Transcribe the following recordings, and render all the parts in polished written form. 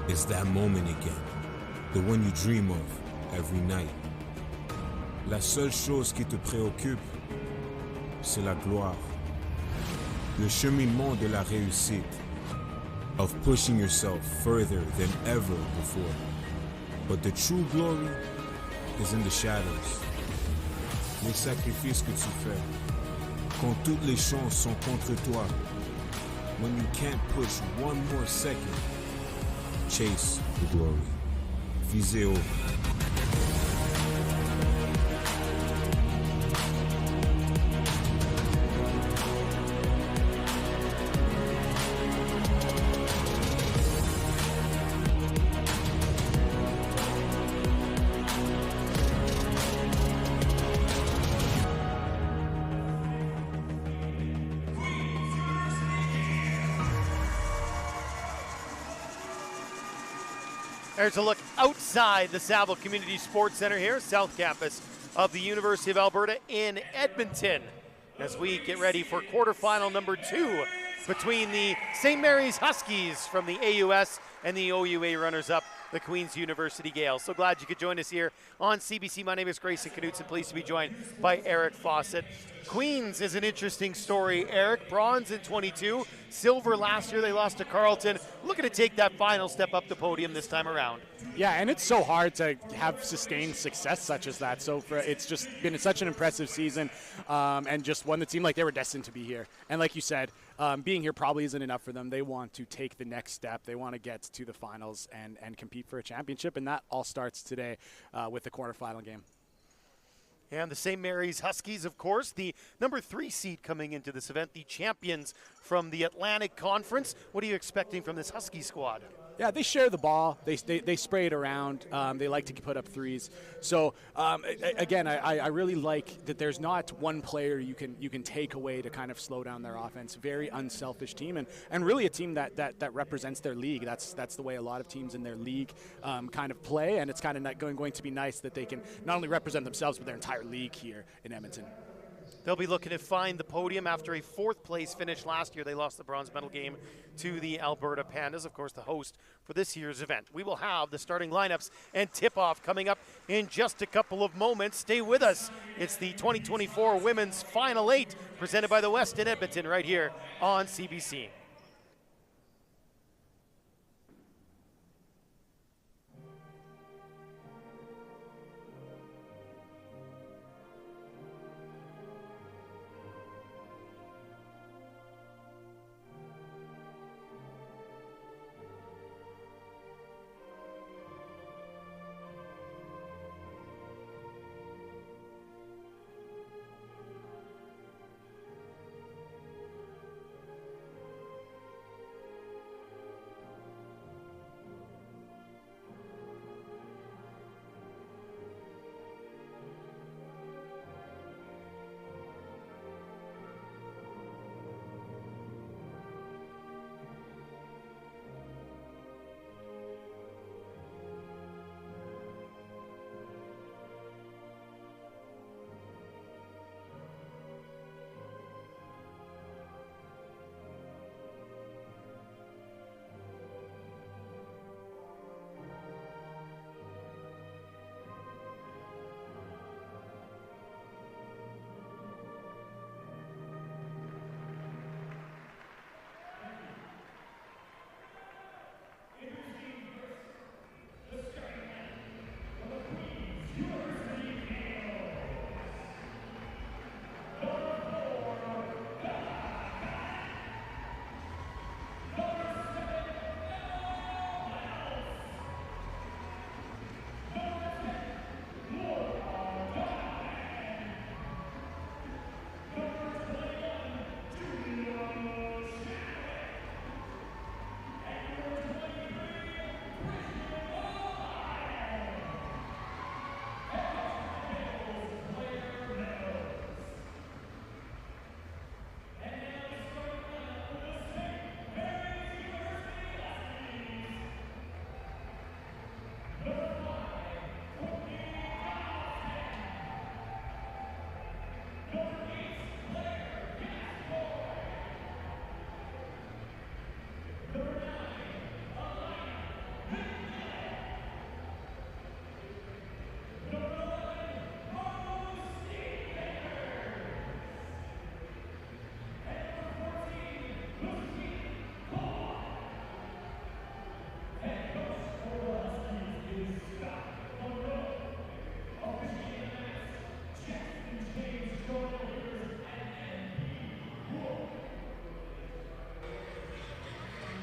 It's that moment again, the one you dream of every night. La seule chose qui te préoccupe, c'est la gloire. Le cheminement de la réussite, of pushing yourself further than ever before. But the true glory is in the shadows. Les sacrifices que tu fais, quand toutes les chances sont contre toi, when you can't push one more second, chase the glory. Visez haut. There's a look outside the Saville Community Sport Centre here, South Campus of the University of Alberta in Edmonton, as we get ready for quarterfinal number 2 between the St. Mary's Huskies from the AUS and the OUA runners-up, the Queen's University Gales. So glad you could join us here on CBC. My name is Grayson Knutson, pleased to be joined by Eric Fawcett. Queens is an interesting story, Eric. Bronze in 22, silver last year. They lost to Carleton. Looking to take that final step up the podium this time around. Yeah, and it's so hard to have sustained success such as that. So it's just been such an impressive season, and just one that seemed like they were destined to be here. And like you said, being here probably isn't enough for them. They want to take the next step. They want to get to the finals and compete for a championship, and that all starts today with the quarterfinal game. And the St. Mary's Huskies, of course, the number 3 seed coming into this event, the champions from the Atlantic Conference. What are you expecting from this Husky squad? Yeah, they share the ball. They spray it around. They like to put up threes. So again, I really like that there's not one player you can take away to kind of slow down their offense. Very unselfish team, and really a team that represents their league. That's the way a lot of teams in their league kind of play, and it's kind of going to be nice that they can not only represent themselves but their entire league here in Edmonton. They'll be looking to find the podium after a 4th place finish last year. They lost the bronze medal game to the Alberta Pandas, of course, the host for this year's event. We will have the starting lineups and tip-off coming up in just a couple of moments. Stay with us. It's the 2024 Women's Final 8 presented by the West in Edmonton right here on CBC.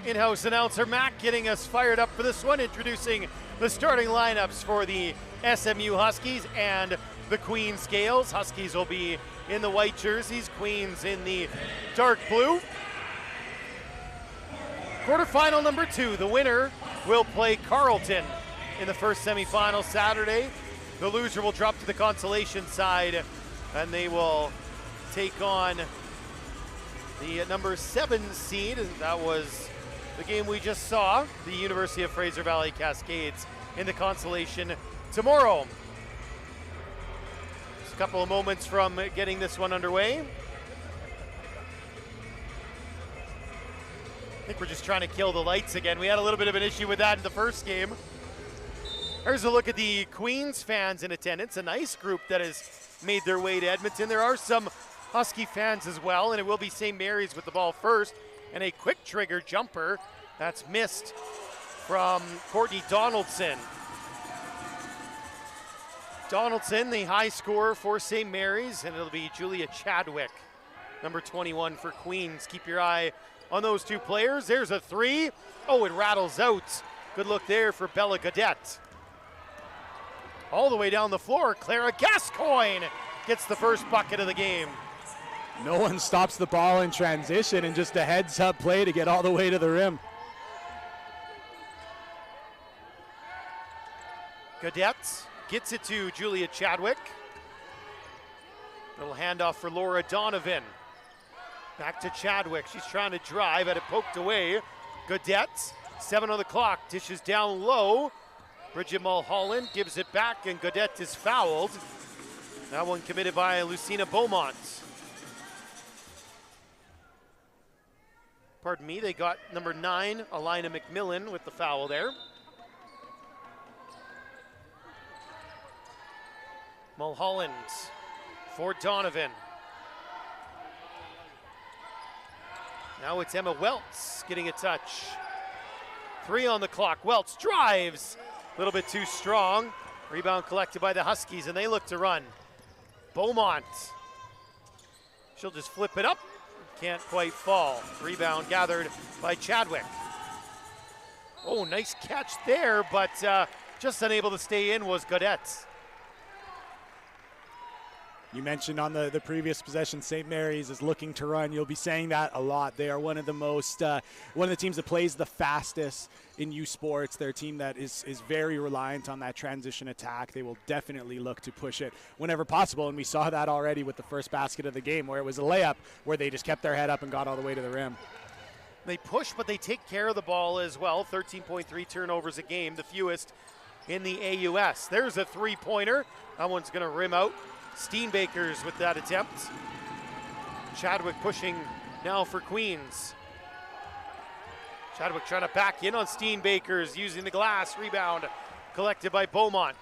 In-house announcer Mac getting us fired up for this one, introducing the starting lineups for the SMU Huskies and the Queens Gales. Huskies will be in the white jerseys, Queens in the dark blue. Quarterfinal number 2, the winner will play Carleton in the first semifinal Saturday. The loser will drop to the consolation side, and they will take on the number 7 seed. That was the game we just saw, the University of Fraser Valley Cascades in the consolation tomorrow. Just a couple of moments from getting this one underway. I think we're just trying to kill the lights again. We had a little bit of an issue with that in the first game. Here's a look at the Queens fans in attendance, a nice group that has made their way to Edmonton. There are some Husky fans as well, and it will be St. Mary's with the ball first, and a quick trigger jumper that's missed from Courtney Donaldson. Donaldson, the high scorer for St. Mary's, and it'll be Julia Chadwick, number 21 for Queens. Keep your eye on those two players. There's a 3. Oh, it rattles out. Good look there for Bella Gaudette. All the way down the floor, Clara Gascoigne gets the first bucket of the game. No one stops the ball in transition, and just a heads-up play to get all the way to the rim. Gaudette gets it to Julia Chadwick. Little handoff for Laura Donovan. Back to Chadwick. She's trying to drive, had it poked away. Gaudette, 7 on the clock, dishes down low. Bridget Mulholland gives it back, and Gaudette is fouled. That one committed by Lucina Beaumont. Pardon me, they got number 9, Alina McMillan, with the foul there. Mulholland for Donovan. Now it's Emma Welts getting a touch. 3 on the clock. Welts drives. A little bit too strong. Rebound collected by the Huskies, and they look to run. Beaumont. She'll just flip it up. Can't quite fall. Rebound gathered by Chadwick. Oh, nice catch there, but just unable to stay in was Gaudette. You mentioned on the previous possession, St. Mary's is looking to run. You'll be saying that a lot. They are one of the teams that plays the fastest in U Sports. They're a team that is very reliant on that transition attack. They will definitely look to push it whenever possible, and we saw that already with the first basket of the game, where it was a layup where they just kept their head up and got all the way to the rim. They push, but they take care of the ball as well. 13.3 turnovers a game, the fewest in the AUS. There's a 3-pointer. That one's going to rim out. Steenbakers with that attempt. Chadwick pushing now for Queens. Chadwick trying to back in on Steenbakers, using the glass. Rebound collected by Beaumont.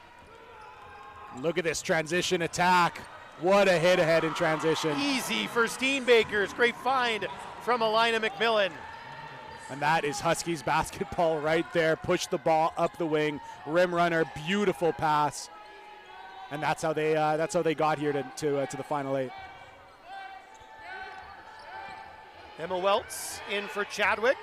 Look at this transition attack. What a hit ahead in transition. Easy for Steenbakers. Great find from Alina McMillan. And that is Huskies basketball right there. Push the ball up the wing. Rim runner, beautiful pass. And that's how they got here to the final 8. Emma Welts in for Chadwick,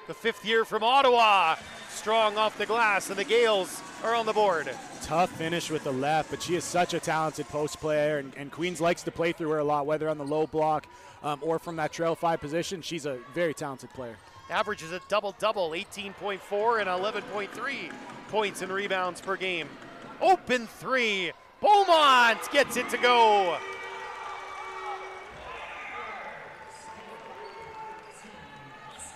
the 5th year from Ottawa. Strong off the glass, and the Gales are on the board. Tough finish with the left, but she is such a talented post player, and Queens likes to play through her a lot, whether on the low block or from that trail 5 position. She's a very talented player. Averages a double-double, 18.4 and 11.3 points and rebounds per game. Open 3. Beaumont gets it to go.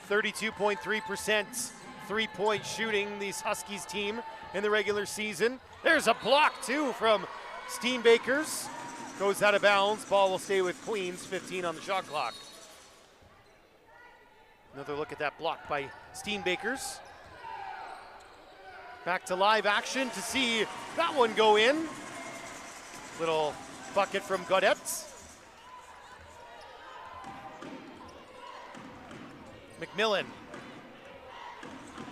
.3% three-point shooting, these Huskies team in the regular season. There's a block too from Steenbakers. Goes out of bounds. Ball will stay with Queens. 15 on the shot clock. Another look at that block by Steenbakers. Back to live action to see that one go in. Little bucket from Gaudette. McMillan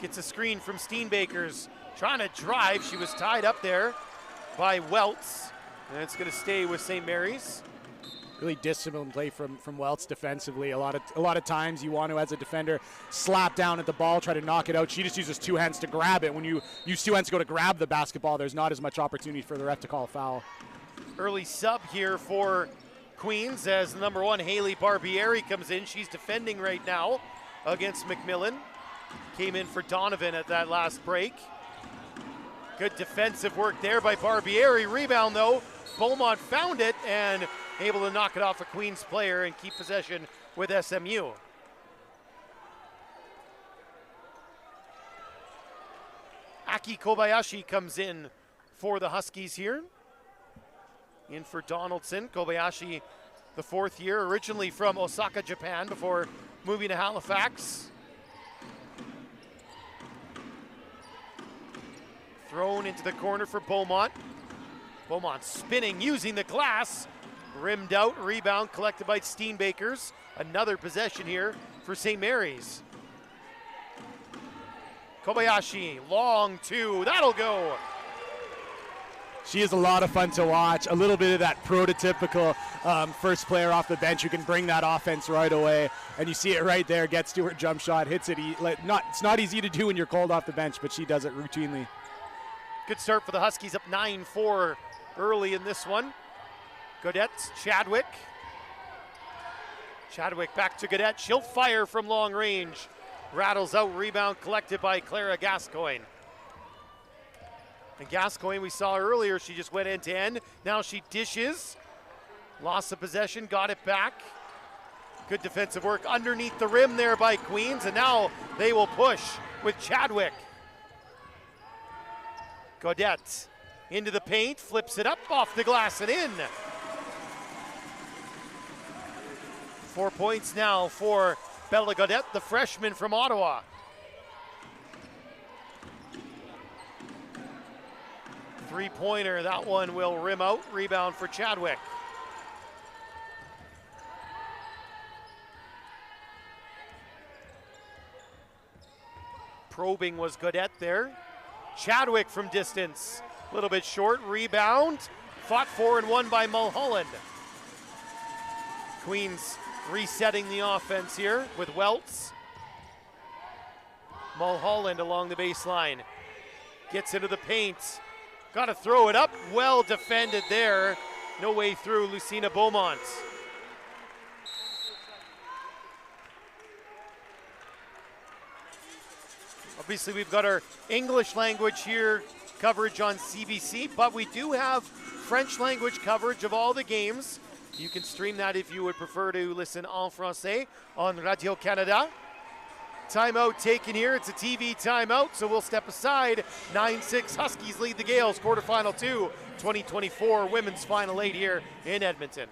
gets a screen from Steenbakers. Trying to drive. She was tied up there by Welts. And it's going to stay with St. Mary's. really disciplined play from Welts defensively. A lot of times you want to, as a defender, slap down at the ball, try to knock it out. She just uses two hands to grab it. When you use two hands to go to grab the basketball, there's not as much opportunity for the ref to call a foul. Early sub here for Queens as number 1 Haley Barbieri comes in. She's defending right now against McMillan. Came in for Donovan at that last break. Good defensive work there by Barbieri. Rebound though, Beaumont found it and able to knock it off a Queens player and keep possession with SMU. Aki Kobayashi comes in for the Huskies here. In for Donaldson. Kobayashi, the 4th year, originally from Osaka, Japan, before moving to Halifax. Thrown into the corner for Beaumont. Beaumont spinning, using the glass. Rimmed out, rebound collected by Steenbakers. Another possession here for St. Mary's. Kobayashi, long 2, that'll go. She is a lot of fun to watch. A little bit of that prototypical first player off the bench who can bring that offense right away. And you see it right there, gets to her jump shot, hits it. It's not easy to do when you're cold off the bench, but she does it routinely. Good start for the Huskies, up 9-4 early in this one. Godette, Chadwick. Chadwick back to Godette. She'll fire from long range. Rattles out, rebound collected by Clara Gascoigne. And Gascoigne, we saw earlier, she just went end to end. Now she dishes. Lost the possession, got it back. Good defensive work underneath the rim there by Queens, and now they will push with Chadwick. Godette into the paint, flips it up off the glass and in. 4 points now for Bella Godette, the freshman from Ottawa. Three-pointer, that one will rim out. Rebound for Chadwick. Probing was Godette there. Chadwick from distance, a little bit short. Rebound, fought for and won by Mulholland. Queens resetting the offense here with Welts. Mulholland along the baseline. Gets into the paint. Got to throw it up. Well defended there. No way through, Lucina Beaumont. Obviously, we've got our English language here coverage on CBC, but we do have French language coverage of all the games. You can stream that if you would prefer to listen en français on Radio-Canada. Timeout taken here. It's a TV timeout, so we'll step aside. 9-6 Huskies lead the Gales. Quarterfinal 2, 2024 Women's Final 8 here in Edmonton.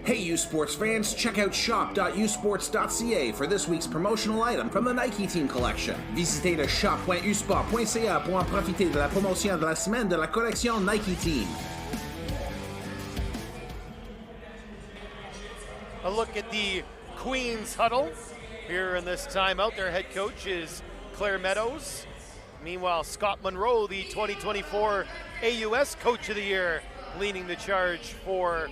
Hey you sports fans, check out shop.usports.ca for this week's promotional item from the Nike Team collection. Visitez le shop.usport.ca pour en profiter de la promotion de la semaine de la collection Nike Team. A look at the Queens huddle here in this timeout. Their head coach is Claire Meadows. Meanwhile, Scott Monroe, the 2024 AUS Coach of the Year, leading the charge for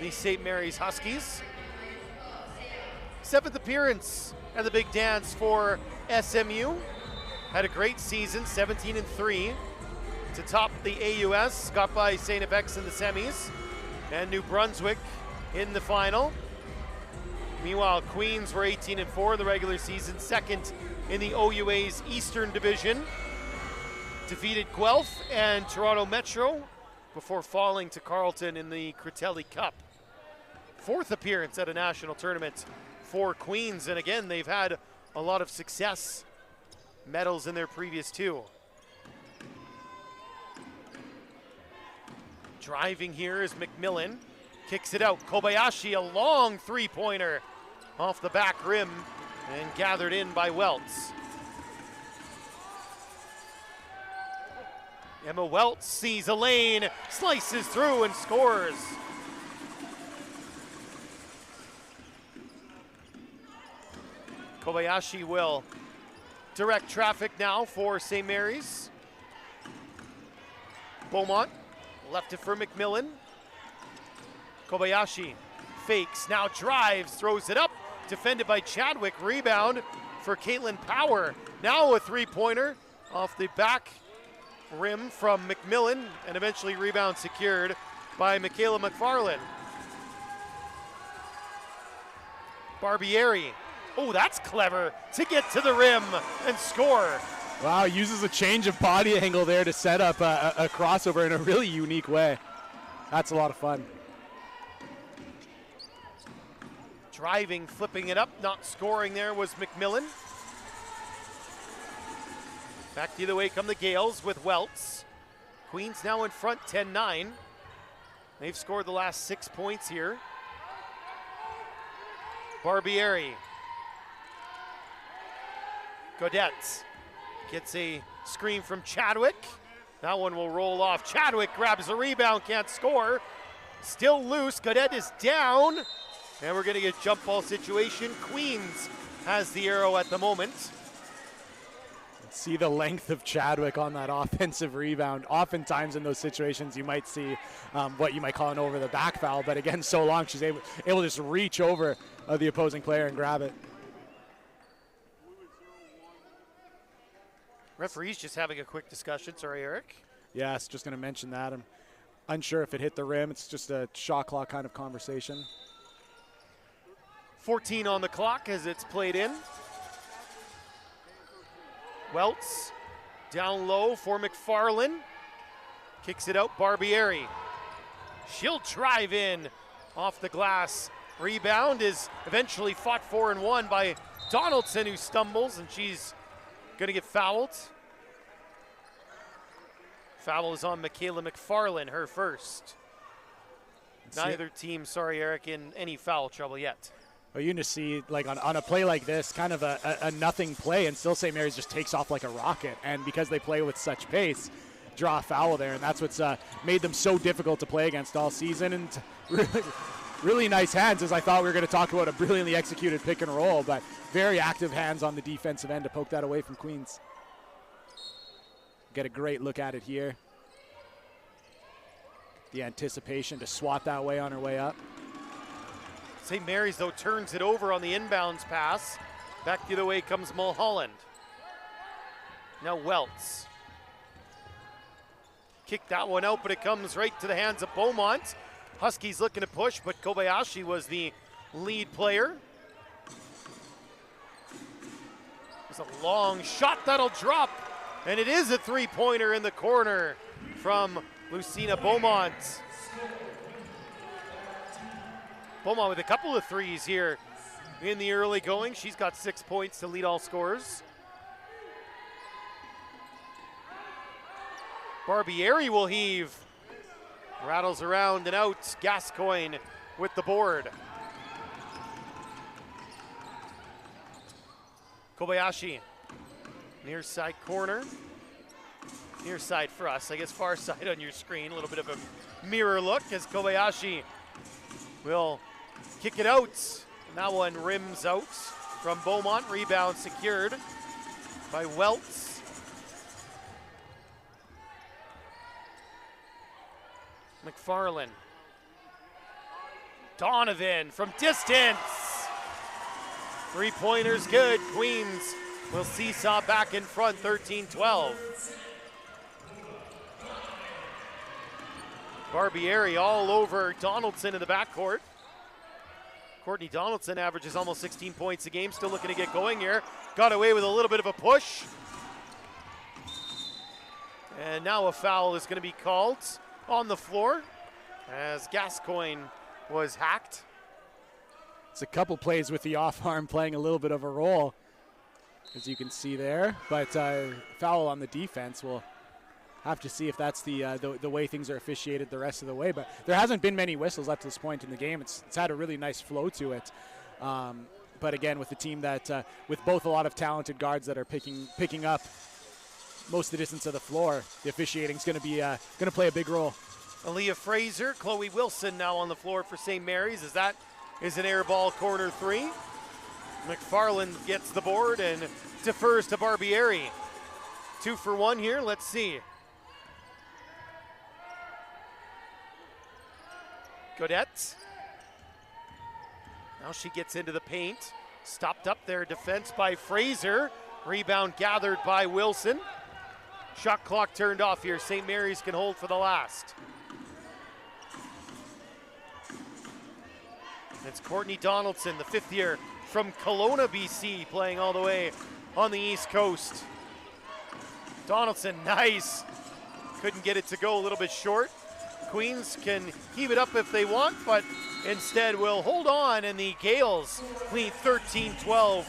the St. Mary's Huskies. 7th appearance at the big dance for SMU. Had a great season, 17-3 to top the AUS. Got by St. FX in the semis and New Brunswick in the final. Meanwhile, Queens were 18-4 in the regular season, second in the OUA's Eastern Division. Defeated Guelph and Toronto Metro before falling to Carleton in the Critelli Cup. 4th appearance at a national tournament for Queens, and again, they've had a lot of success. Medals in their previous 2. Driving here is McMillan. Kicks it out. Kobayashi, a long three-pointer off the back rim and gathered in by Welts. Emma Welts sees a lane, slices through and scores. Kobayashi will direct traffic now for St. Mary's. Beaumont left it for McMillan. Kobayashi fakes, now drives, throws it up, defended by Chadwick. Rebound for Caitlin Power. Now a three-pointer off the back rim from McMillan, and eventually rebound secured by Michaela McFarland. Barbieri. Oh, that's clever to get to the rim and score. Wow, uses a change of body angle there to set up a crossover in a really unique way. That's a lot of fun. Driving, flipping it up, not scoring there was McMillan. Back the other way come the Gales with Welts. Queens now in front 10-9. They've scored the last 6 points here. Barbieri. Godetz gets a screen from Chadwick. That one will roll off. Chadwick grabs the rebound, can't score. Still loose, Godet is down. And we're gonna get jump ball situation. Queens has the arrow at the moment. See the length of Chadwick on that offensive rebound. Oftentimes in those situations you might see what you might call an over the back foul, but again, so long she's able to just reach over the opposing player and grab it. Referee's just having a quick discussion. Sorry, Eric. Yes, just going to mention that. I'm unsure if it hit the rim. It's just a shot clock kind of conversation. 14 on the clock as it's played in. Welts down low for McFarland. Kicks it out, Barbieri. She'll drive in off the glass. Rebound is eventually fought for and won by Donaldson, who stumbles, and she's going to get fouled. Foul is on Michaela McFarland, her first. Neither team, sorry, Eric, in any foul trouble yet. Well, you can just see, like, on a play like this, kind of a nothing play, and still St. Mary's just takes off like a rocket. And because they play with such pace, draw a foul there, and that's what's made them so difficult to play against all season. And really nice hands, as I thought we were going to talk about a brilliantly executed pick and roll, but very active hands on the defensive end to poke that away from Queens. Get a great look at it here. The anticipation to swat that way on her way up. St. Mary's, though, turns it over on the inbounds pass. Back the other way comes Mulholland. Now Welts. Kick that one out, but it comes right to the hands of Beaumont. Huskies looking to push, but Kobayashi was the lead player. It's a long shot that'll drop, and it is a three-pointer in the corner from Lucina Beaumont. Beaumont with a couple of threes here in the early going. She's got 6 points to lead all scorers. Barbieri will heave. Rattles around and out. Gascoigne with the board. Kobayashi, near side corner. Near side for us, I guess far side on your screen. A little bit of a mirror look as Kobayashi will kick it out. And that one rims out from Beaumont. Rebound secured by Welts. McFarland. Donovan from distance. Three-pointers good. Queens will seesaw back in front, 13-12. Barbieri all over Donaldson in the backcourt. Courtney Donaldson averages almost 16 points a game, still looking to get going here. Got away with a little bit of a push. And now a foul is going to be called on the floor as Gascoigne was hacked. It's a couple plays with the off arm playing a little bit of a role, as you can see there. But foul on the defense will have to see if that's the way things are officiated the rest of the way. But there hasn't been many whistles up to this point in the game. It's had a really nice flow to it. But again, with the team that, with both a lot of talented guards that are picking up most of the distance of the floor, the officiating is going to play a big role. Aaliyah Fraser, Chloe Wilson now on the floor for St. Mary's, as that is an air ball, corner 3. McFarland gets the board and defers to Barbieri. 2 for 1 here, let's see. Godette. Now she gets into the paint. Stopped up there, defense by Fraser. Rebound gathered by Wilson. Shot clock turned off here. St. Mary's can hold for the last. It's Courtney Donaldson, the 5th year from Kelowna, BC, playing all the way on the East Coast. Donaldson, nice. Couldn't get it to go, a little bit short. Queens can heave it up if they want, but instead will hold on, and the Gales lead 13-12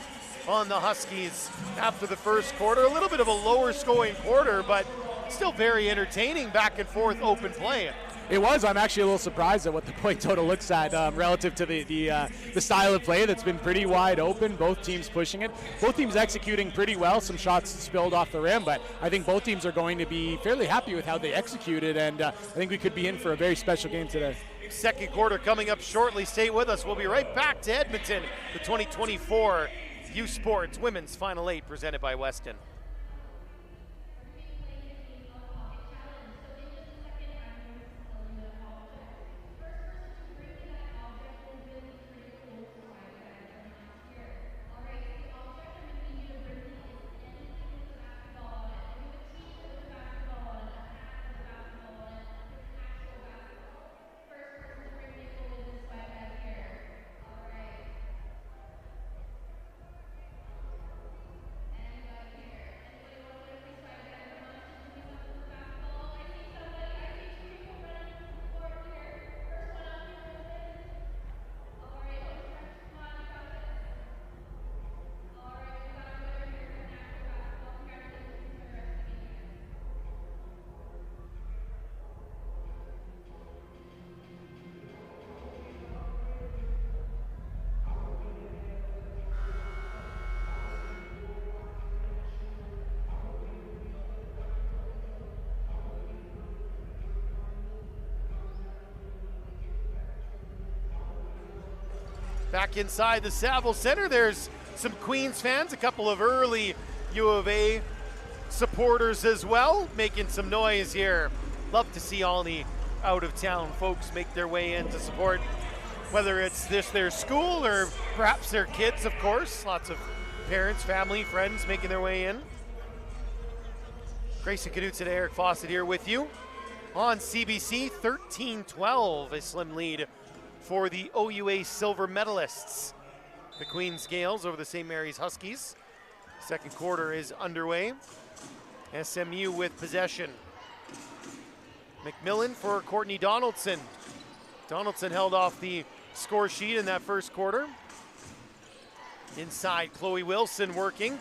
on the Huskies after the first quarter. A little bit of a lower scoring quarter, but still very entertaining back and forth open play. It was. I'm actually a little surprised at what the point total looks at relative to the style of play that's been pretty wide open. Both teams pushing it. Both teams executing pretty well. Some shots spilled off the rim, but I think both teams are going to be fairly happy with how they executed, and I think we could be in for a very special game today. Second quarter coming up shortly. Stay with us. We'll be right back to Edmonton, the 2024 U Sports Women's Final 8 presented by Weston. Back inside the Saville Centre, there's some Queens fans, a couple of early U of A supporters as well, making some noise here. Love to see all the out-of-town folks make their way in to support, whether it's their school or perhaps their kids, of course. Lots of parents, family, friends making their way in. Grayson Knutson and Eric Fawcett here with you on CBC. 13-12, a slim lead for the OUA silver medalists. The Queens Gales over the St. Mary's Huskies. Second quarter is underway. SMU with possession. McMillan for Courtney Donaldson. Donaldson held off the score sheet in that first quarter. Inside, Chloe Wilson working.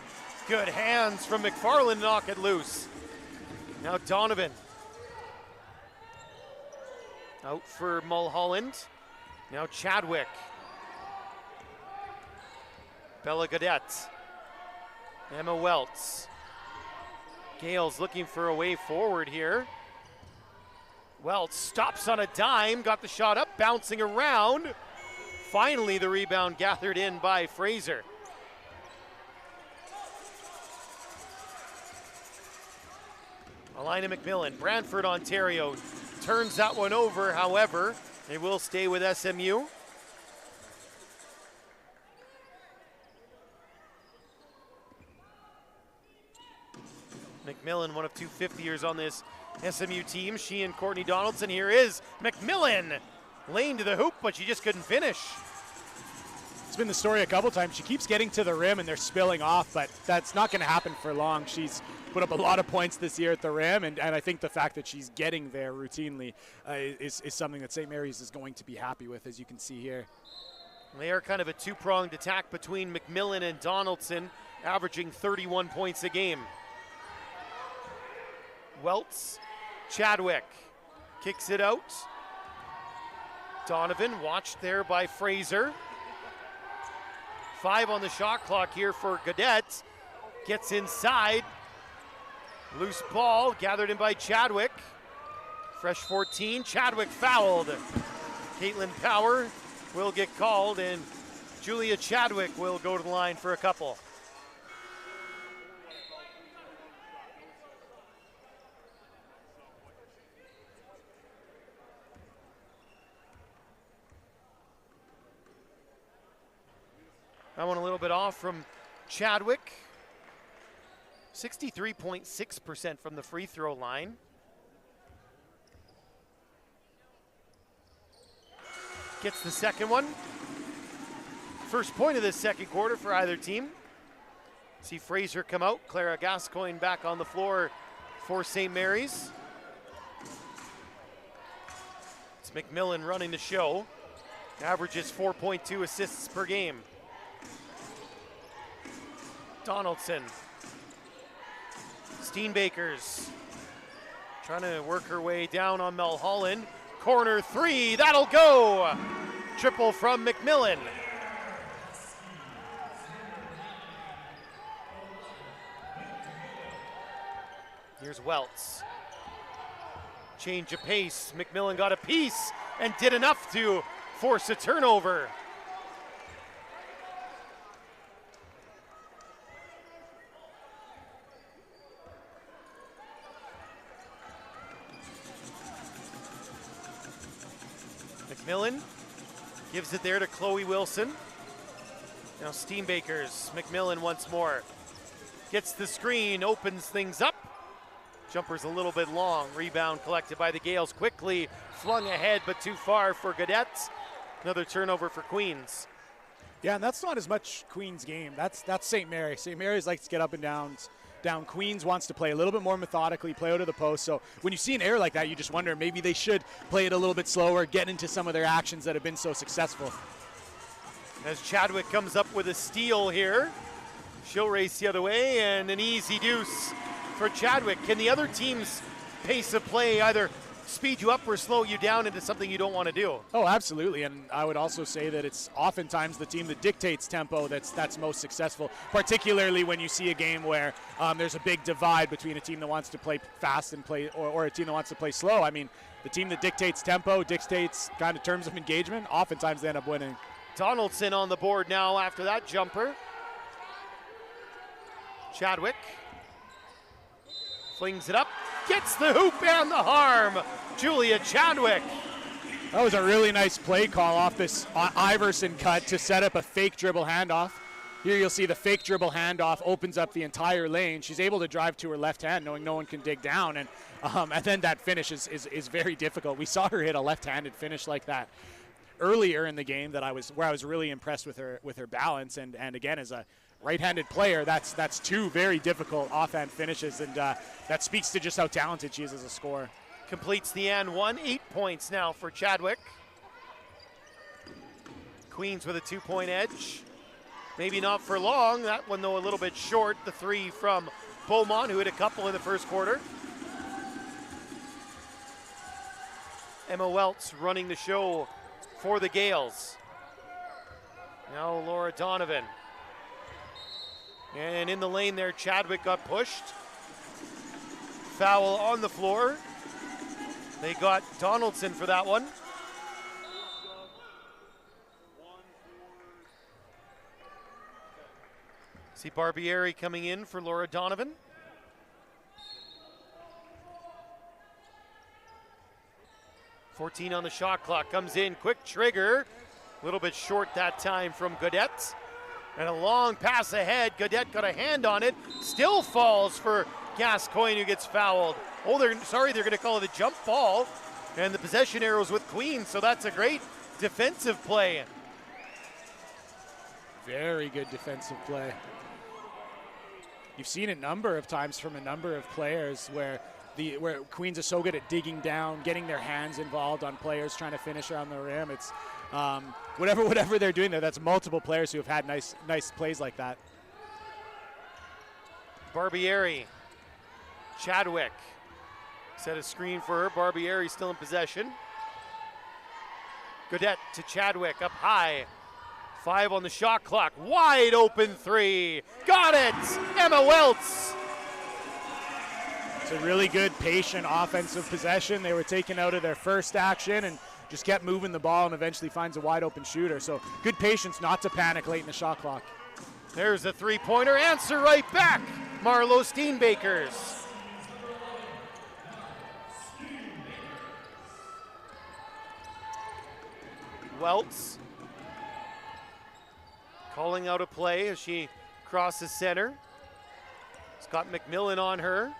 Good hands from McFarland, knock it loose. Now Donovan. Out for Mulholland. Now Chadwick. Bella Godette. Emma Welts. Gales looking for a way forward here. Welts stops on a dime, got the shot up, bouncing around. Finally, the rebound gathered in by Fraser. Alina McMillan, Brantford, Ontario, turns that one over. However, they will stay with SMU. McMillan, one of 2 fifth-years on this SMU team. She and Courtney Donaldson. Here is McMillan. Lane to the hoop, but she just couldn't finish. It's been the story a couple times. She keeps getting to the rim and they're spilling off, but that's not going to happen for long. She's put up a lot of points this year at the rim, and I think the fact that she's getting there routinely is something that St. Mary's is going to be happy with, as you can see here. They are kind of a two-pronged attack between McMillan and Donaldson, averaging 31 points a game. Welts, Chadwick kicks it out. Donovan watched there by Fraser. 5 on the shot clock here for Gaudette. Gets inside. Loose ball gathered in by Chadwick. Fresh 14, Chadwick fouled. Caitlin Power will get called, and Julia Chadwick will go to the line for a couple. That one a little bit off from Chadwick. 63.6% from the free throw line. Gets the second one. First point of this second quarter for either team. See Fraser come out. Clara Gascoigne back on the floor for St. Mary's. It's McMillan running the show. Averages 4.2 assists per game. Donaldson. Steenbakers trying to work her way down on Mulholland. Corner 3, that'll go! Triple from McMillan. Here's Welts. Change of pace. McMillan got a piece and did enough to force a turnover. McMillan gives it there to Chloe Wilson. Now Steenbakers, McMillan once more. Gets the screen, opens things up. Jumper's a little bit long. Rebound collected by the Gales quickly. Flung ahead, but too far for Gaudette. Another turnover for Queens. Yeah, and that's not as much Queens' game. That's St. Mary. St. Mary's likes to get up and down. Queens wants to play a little bit more methodically, play out of the post. So when you see an error like that, you just wonder maybe they should play it a little bit slower, get into some of their actions that have been so successful. As Chadwick comes up with a steal here, she'll race the other way, and an easy deuce for Chadwick. Can the other team's pace of play either speed you up or slow you down into something you don't want to do? Oh, absolutely. And I would also say that it's oftentimes the team that dictates tempo that's most successful, particularly when you see a game where there's a big divide between a team that wants to play fast and play or a team that wants to play slow. I mean, the team that dictates tempo, dictates kind of terms of engagement, oftentimes they end up winning. Donaldson on the board now after that jumper. Chadwick flings it up, gets the hoop and the harm. Julia Chadwick. That was a really nice play call off this Iverson cut to set up a fake dribble handoff. Here you'll see the fake dribble handoff opens up the entire lane. She's able to drive to her left hand knowing no one can dig down, and then that finish is very difficult. We saw her hit a left-handed finish like that earlier in the game where I was really impressed with her balance, and again, as a right-handed player, that's two very difficult offhand finishes, and that speaks to just how talented she is as a scorer. Completes the and one. 8 points now for Chadwick. Queens with a 2-point edge. Maybe not for long. That one, though, a little bit short. The 3 from Beaumont, who hit a couple in the first quarter. Emma Welts running the show for the Gales. Now Laura Donovan. And in the lane there, Chadwick got pushed. Foul on the floor. They got Donaldson for that one. See Barbieri coming in for Laura Donovan. .14 on the shot clock, comes in, quick trigger. A little bit short that time from Gaudette. And a long pass ahead, Gaudette got a hand on it. Still falls for Gascoigne, who gets fouled. Oh, they're gonna call it a jump ball. And the possession arrows with Queens, so that's a great defensive play. Very good defensive play. You've seen a number of times from a number of players where Queens are so good at digging down, getting their hands involved on players trying to finish around the rim. It's whatever they're doing there, that's multiple players who have had nice plays like that. Barbieri, Chadwick, Set a screen for her. Barbieri still in possession. Gaudette to Chadwick, up high. 5 on the shot clock. Wide open 3. Got it! Emma Welts. It's a really good, patient offensive possession. They were taken out of their first action and just kept moving the ball and eventually finds a wide open shooter. So good patience not to panic late in the shot clock. There's a 3-pointer. Answer right back. Marlo Steenbakers. Welts calling out a play as she crosses center. Scott McMillan on her.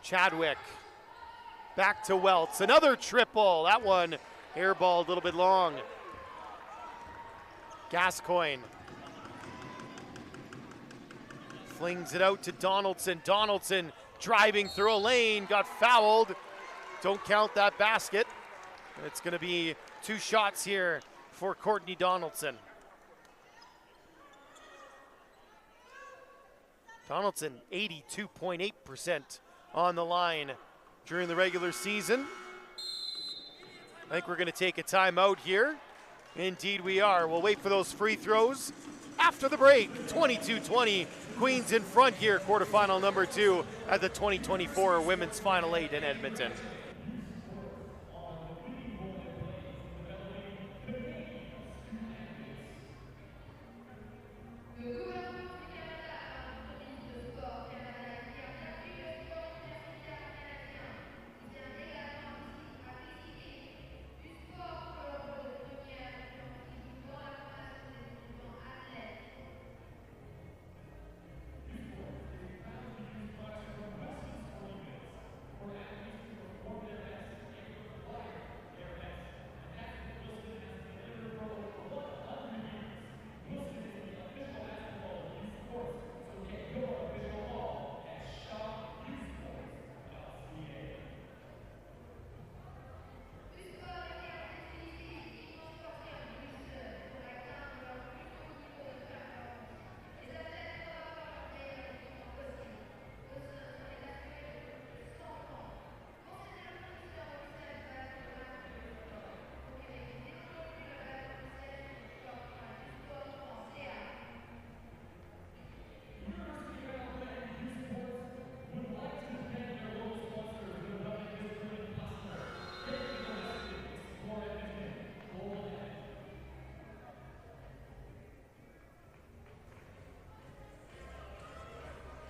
Chadwick back to Welts. Another triple. That one airballed a little bit long. Gascoigne flings it out to Donaldson. Donaldson driving through a lane, got fouled. Don't count that basket. It's going to be 2 shots here for Courtney Donaldson. Donaldson, 82.8% on the line during the regular season. I think we're going to take a timeout here. Indeed we are. We'll wait for those free throws after the break. 22-20, Queens in front here, quarterfinal number 2 at the 2024 Women's Final 8 in Edmonton.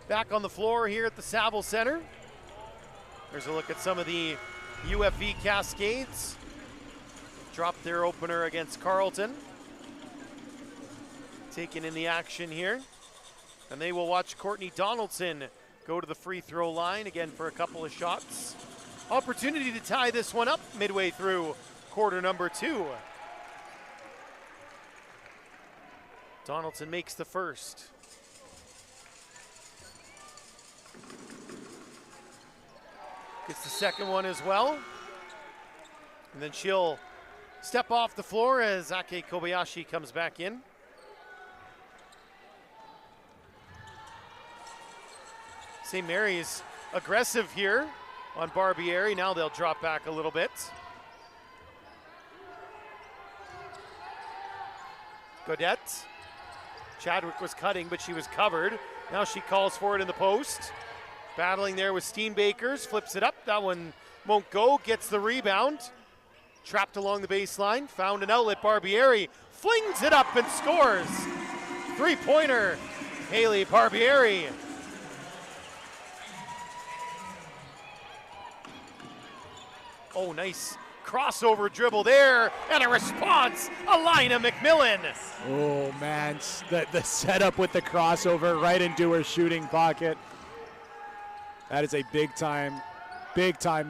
Back on the floor here at the Saville Centre. There's a look at some of the UFV Cascades. Dropped their opener against Carleton. Taking in the action here. And they will watch Courtney Donaldson go to the free throw line again for a couple of shots. Opportunity to tie this one up midway through quarter number 2. Donaldson makes the first. Gets the second one as well. And then she'll step off the floor as Ake Kobayashi comes back in. St. Mary's aggressive here on Barbieri. Now they'll drop back a little bit. Gaudette. Chadwick was cutting, but she was covered. Now she calls for it in the post. Battling there with Steenbakers, flips it up. That one won't go, gets the rebound. Trapped along the baseline, found an outlet. Barbieri flings it up and scores. 3-pointer, Haley Barbieri. Oh, nice crossover dribble there, and a response, Alina McMillan. Oh man, the setup with the crossover right into her shooting pocket. That is a big time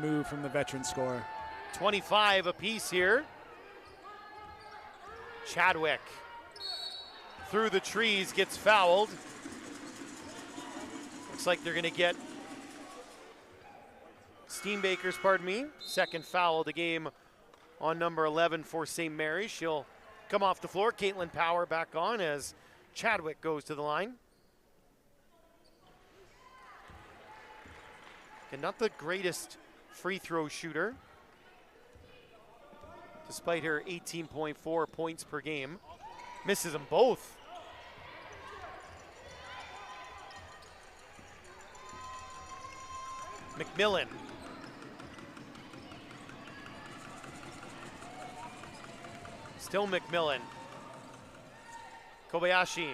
move from the veteran scorer. 25 apiece here. Chadwick through the trees, gets fouled. Looks like they're gonna get Steenbakers, second foul of the game on number 11 for St. Mary's. She'll come off the floor. Caitlin Power back on as Chadwick goes to the line. And not the greatest free throw shooter, despite her 18.4 points per game. Misses them both. McMillan. Still McMillan. Kobayashi.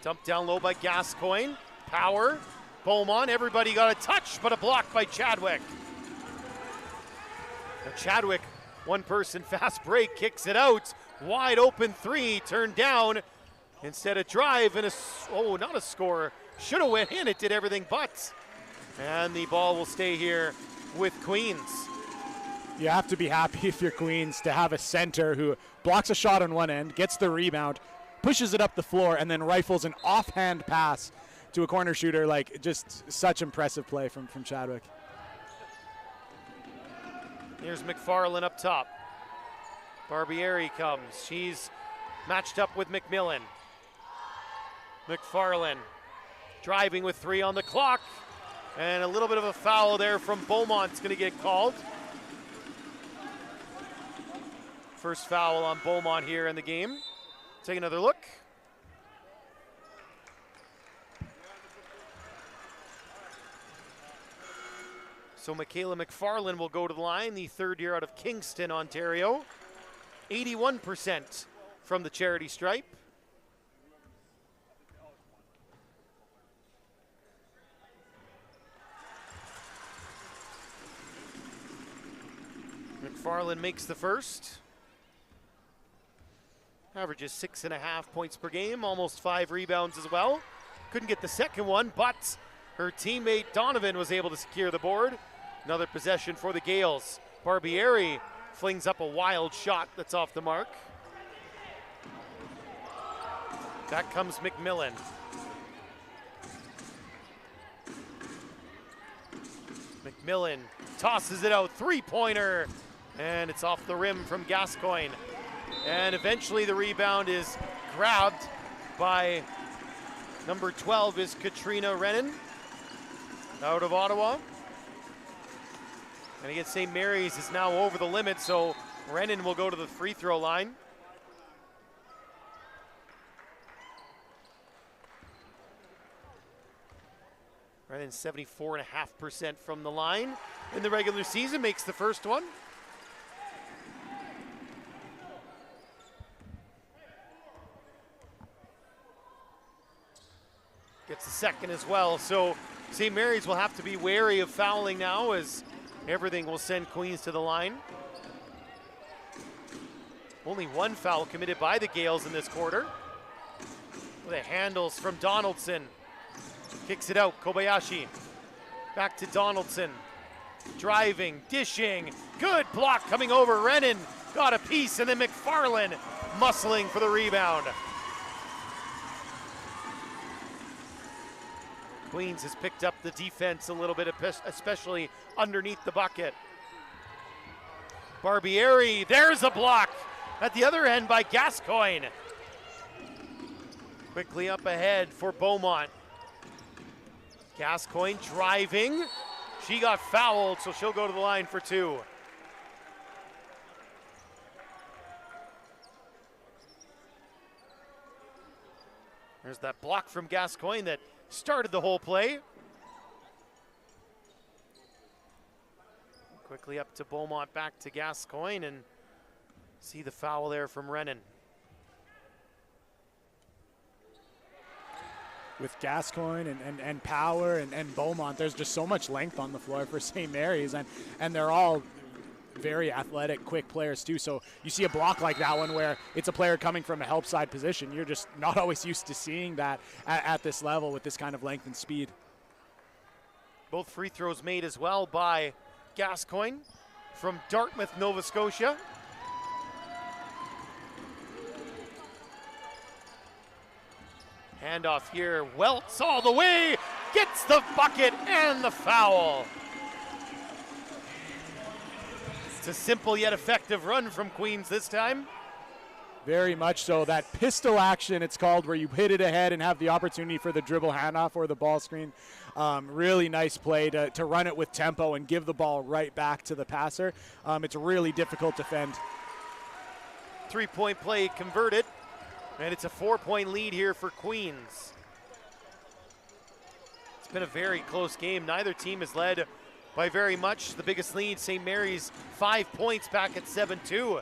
Dumped down low by Gascoigne. Power. Beaumont. Everybody got a touch, but a block by Chadwick. Now Chadwick, one person fast break, kicks it out. Wide open three, turned down. Instead a drive and not a score. Should have went in, it did everything but. And the ball will stay here with Queens. You have to be happy if you're Queens to have a center who blocks a shot on one end, gets the rebound, pushes it up the floor, and then rifles an offhand pass to a corner shooter. Like, just such impressive play from Chadwick. Here's McFarland up top. Barbieri comes. She's matched up with McMillan. McFarland driving with 3 on the clock. And a little bit of a foul there from Beaumont's going to get called. First foul on Beaumont here in the game. Take another look. So Michaela McFarland will go to the line, the third year out of Kingston, Ontario. 81% from the charity stripe. McFarland makes the first. Averages 6.5 points per game, almost 5 rebounds as well. Couldn't get the second one, but her teammate Donovan was able to secure the board. Another possession for the Gales. Barbieri flings up a wild shot that's off the mark. Back comes McMillan. McMillan tosses it out, 3-pointer, and it's off the rim from Gascoigne. And eventually the rebound is grabbed by number 12 is Katrina Rennan out of Ottawa. And again, St. Mary's is now over the limit, so Rennan will go to the free throw line. Rennan 74.5% from the line in the regular season, makes the first one. Gets the second as well, so St. Mary's will have to be wary of fouling now, as everything will send Queens to the line. Only one foul committed by the Gales in this quarter. The handles from Donaldson. Kicks it out, Kobayashi. Back to Donaldson. Driving, dishing, good block coming over. Rennan got a piece, and then McFarland muscling for the rebound. Queens has picked up the defense a little bit, especially underneath the bucket. Barbieri, there's a block at the other end by Gascoigne. Quickly up ahead for Beaumont. Gascoigne driving. She got fouled, so she'll go to the line for 2. There's that block from Gascoigne that started the whole play. Quickly up to Beaumont, back to Gascoigne, and see the foul there from Rennan. With Gascoigne and Power and Beaumont, there's just so much length on the floor for St. Mary's, and they're all very athletic, quick players too. So you see a block like that one where it's a player coming from a help side position. You're just not always used to seeing that at this level with this kind of length and speed. Both free throws made as well by Gascoigne from Dartmouth, Nova Scotia. Handoff here, Welts all the way, gets the bucket and the foul. It's a simple yet effective run from Queens this time. Very much so. That pistol action, it's called, where you hit it ahead and have the opportunity for the dribble handoff or the ball screen. Really nice play to run it with tempo and give the ball right back to the passer. It's really difficult to defend. 3-point play converted, and it's a 4-point lead here for Queens. It's been a very close game. Neither team has led by very much. The biggest lead, St. Mary's, 5 points back at 7-2.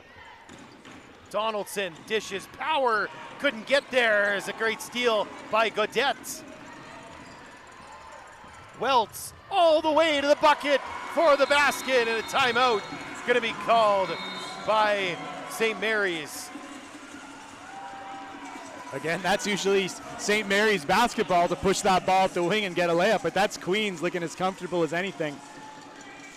Donaldson dishes power, couldn't get there. It's a great steal by Gaudette. Welts all the way to the bucket for the basket, and a timeout going to be called by St. Mary's. Again, that's usually St. Mary's basketball, to push that ball up the wing and get a layup, but that's Queens looking as comfortable as anything.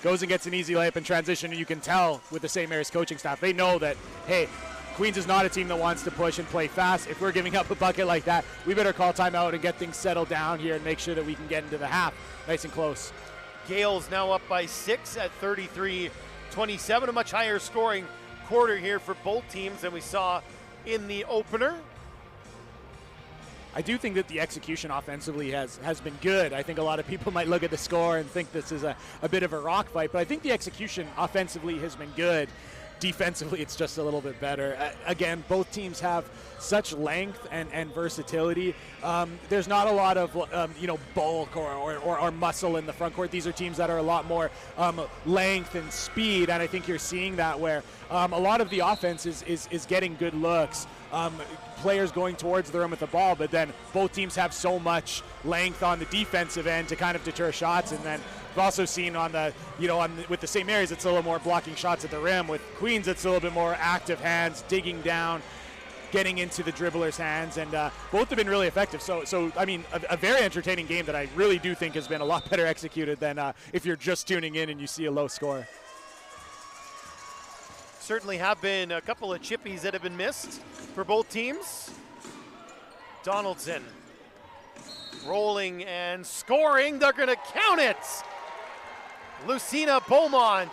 Goes and gets an easy layup in transition, and you can tell with the St. Mary's coaching staff, they know that, hey, Queens is not a team that wants to push and play fast. If we're giving up a bucket like that, we better call timeout and get things settled down here and make sure that we can get into the half nice and close. Gales now up by 6 at 33-27, a much higher scoring quarter here for both teams than we saw in the opener. I do think that the execution offensively has been good. I think a lot of people might look at the score and think this is a bit of a rock fight, but I think the execution offensively has been good. Defensively, it's just a little bit better. Again, both teams have such length and versatility. There's not a lot of bulk or muscle in the front court. These are teams that are a lot more length and speed, and I think you're seeing that where a lot of the offense is getting good looks. Players going towards the rim with the ball, but then both teams have so much length on the defensive end to kind of deter shots. And then we've also seen with the St. Mary's, it's a little more blocking shots at the rim. With Queens, it's a little bit more active hands, digging down, getting into the dribbler's hands, and both have been really effective. So I mean, a very entertaining game that I really do think has been a lot better executed than if you're just tuning in and you see a low score. Certainly have been a couple of chippies that have been missed for both teams. Donaldson rolling and scoring. They're going to count it. Lucina Beaumont.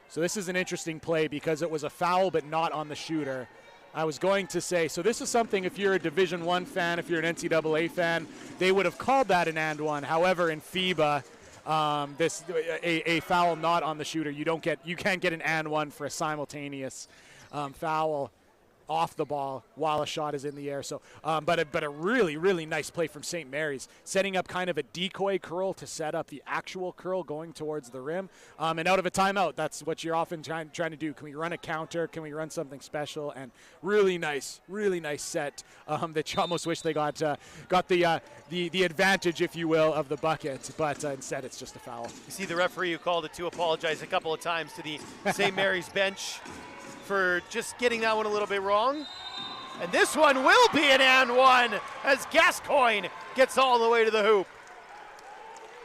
So this is an interesting play because it was a foul but not on the shooter. I was going to say, so this is something, if you're a Division I fan, if you're an NCAA fan, they would have called that an and one. However, in FIBA, a foul not on the shooter, you can't get an and one for a simultaneous foul off the ball while a shot is in the air. So, but a really, really nice play from St. Mary's, setting up kind of a decoy curl to set up the actual curl going towards the rim. And out of a timeout, that's what you're often trying to do. Can we run a counter? Can we run something special? And really nice set that you almost wish they got the advantage, if you will, of the bucket. But instead, it's just a foul. You see the referee who called it to apologize a couple of times to the St. Mary's bench for just getting that one a little bit wrong. And this one will be an and one as Gascoigne gets all the way to the hoop.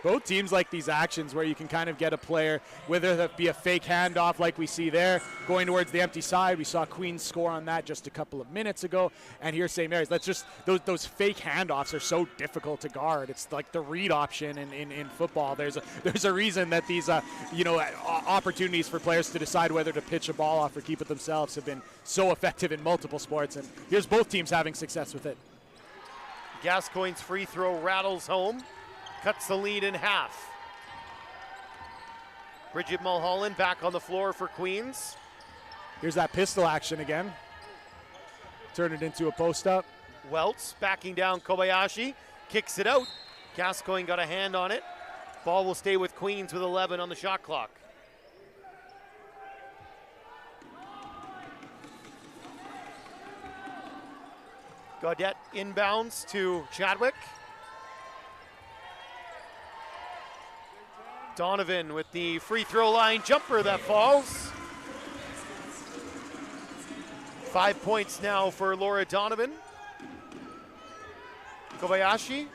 Both teams like these actions where you can kind of get a player, whether that be a fake handoff like we see there, going towards the empty side. We saw Queens score on that just a couple of minutes ago. And here's St. Mary's. That's just, those fake handoffs are so difficult to guard. It's like the read option in football. There's a reason that these opportunities for players to decide whether to pitch a ball off or keep it themselves have been so effective in multiple sports. And here's both teams having success with it. Gascoigne's free throw rattles home. Cuts the lead in half. Bridget Mulholland back on the floor for Queens. Here's that pistol action again. Turn it into a post up. Welts backing down Kobayashi. Kicks it out. Gascoigne got a hand on it. Ball will stay with Queens with 11 on the shot clock. Gaudette inbounds to Chadwick. Donovan with the free throw line jumper that falls. 5 points now for Laura Donovan. Kobayashi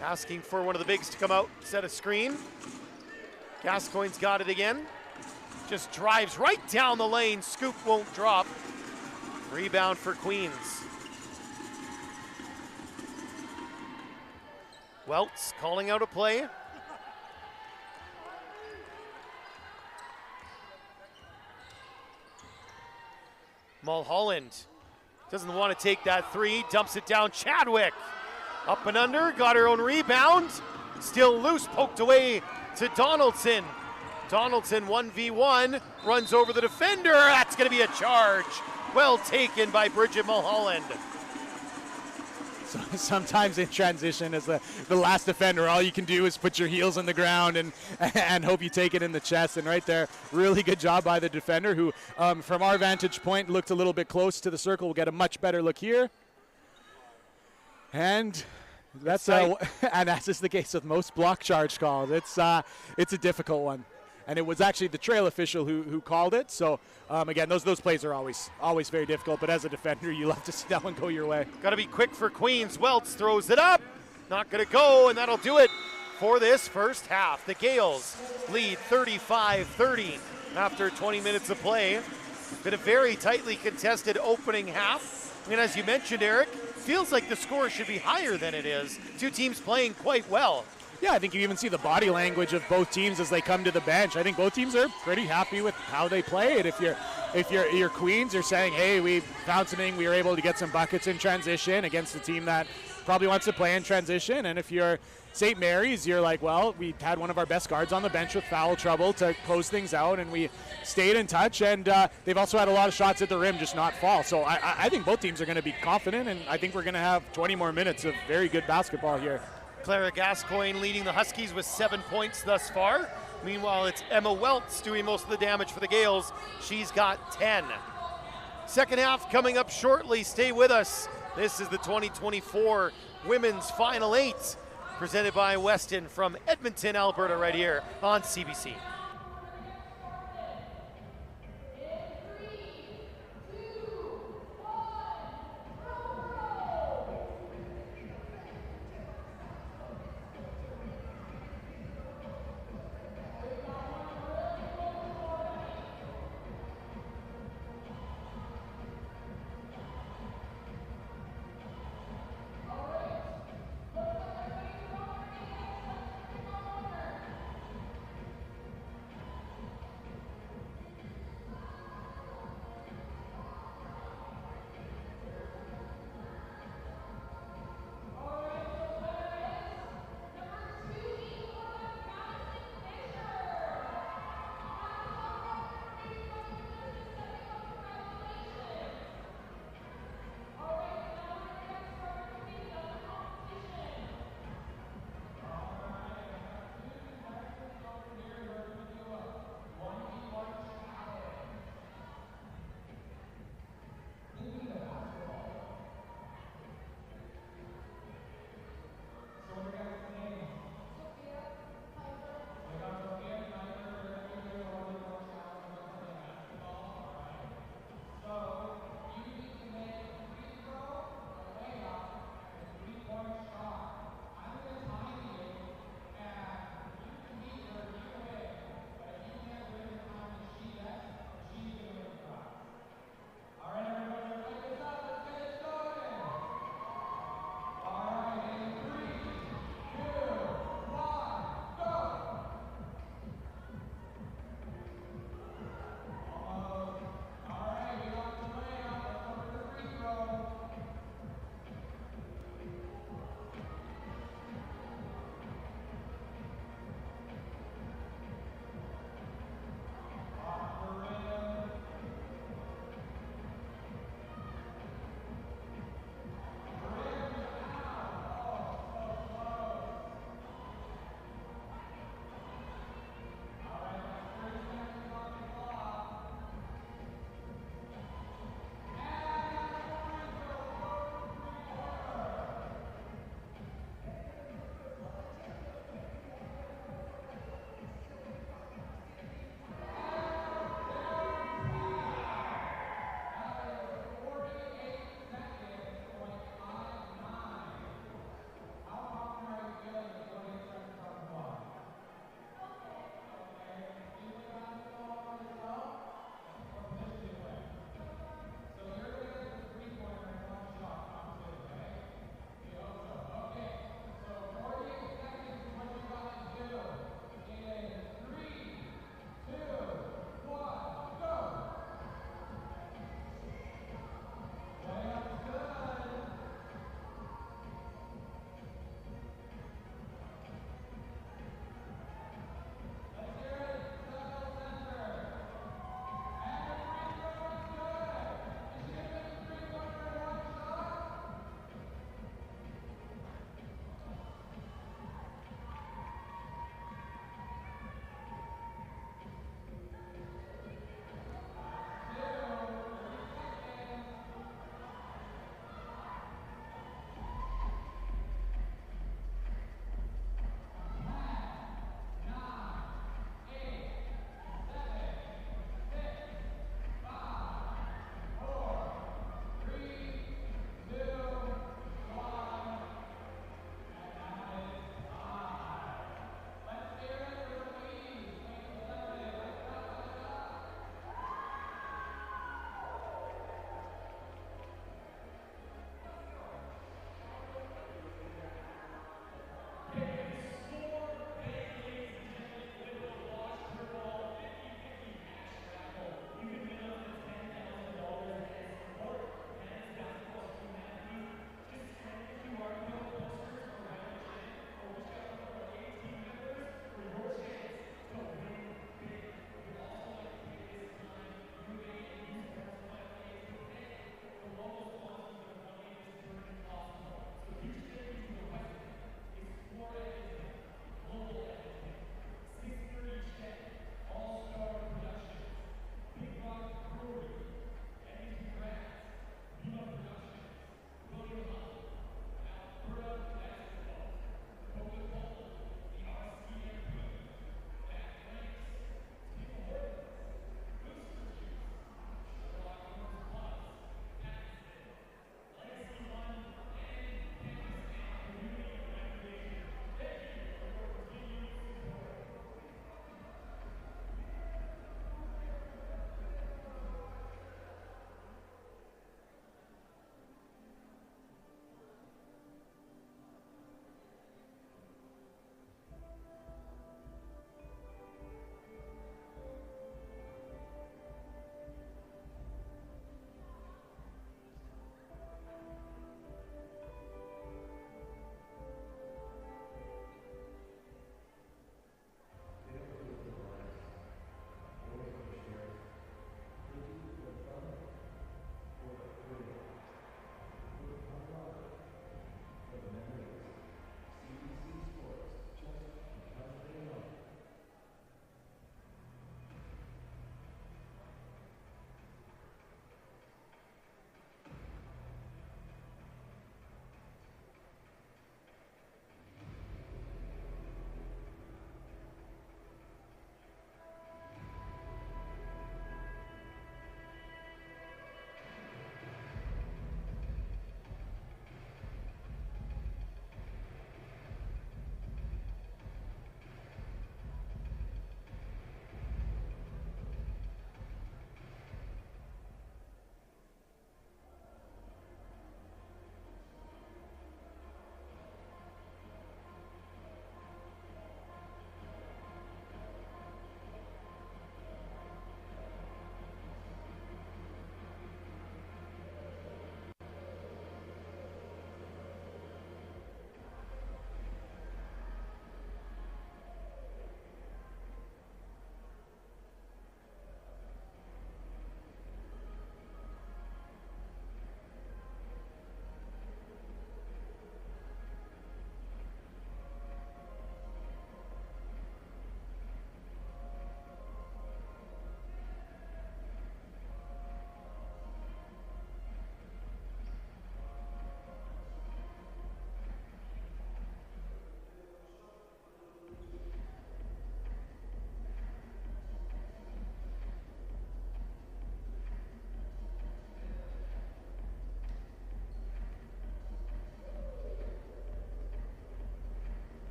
asking for one of the bigs to come out, set a screen. Gascoigne's got it again. Just drives right down the lane. Scoop won't drop. Rebound for Queens. Welts calling out a play. Mulholland doesn't want to take that three, dumps it down. Chadwick up and under, got her own rebound. Still loose, poked away to Donaldson. Donaldson 1v1, runs over the defender. That's going to be a charge. Well taken by Bridget Mulholland. So sometimes in transition, as the last defender, all you can do is put your heels on the ground and hope you take it in the chest. And right there, really good job by the defender, who, from our vantage point, looked a little bit close to the circle. We'll get a much better look here. And that's and that's just the case with most block charge calls. It's a difficult one. And it was actually the trail official who called it. So, again, those plays are always very difficult. But as a defender, you love to see that one go your way. Got to be quick for Queens. Welts throws it up. Not going to go, and that'll do it for this first half. The Gales lead 35-30 after 20 minutes of play. Been a very tightly contested opening half. And as you mentioned, Eric, feels like the score should be higher than it is. Two teams playing quite well. Yeah, I think you even see the body language of both teams as they come to the bench. I think both teams are pretty happy with how they play it. If you're Queens, you're saying, hey, we found something, we were able to get some buckets in transition against a team that probably wants to play in transition. And if you're St. Mary's, you're like, well, we had one of our best guards on the bench with foul trouble to close things out, and we stayed in touch. And they've also had a lot of shots at the rim, just not fall. So I think both teams are going to be confident, and I think we're going to have 20 more minutes of very good basketball here. Clara Gascoigne leading the Huskies with 7 points thus far. Meanwhile, it's Emma Welts doing most of the damage for the Gales. She's got 10. Second half coming up shortly. Stay with us. This is the 2024 Women's Final 8, presented by Weston from Edmonton, Alberta, right here on CBC.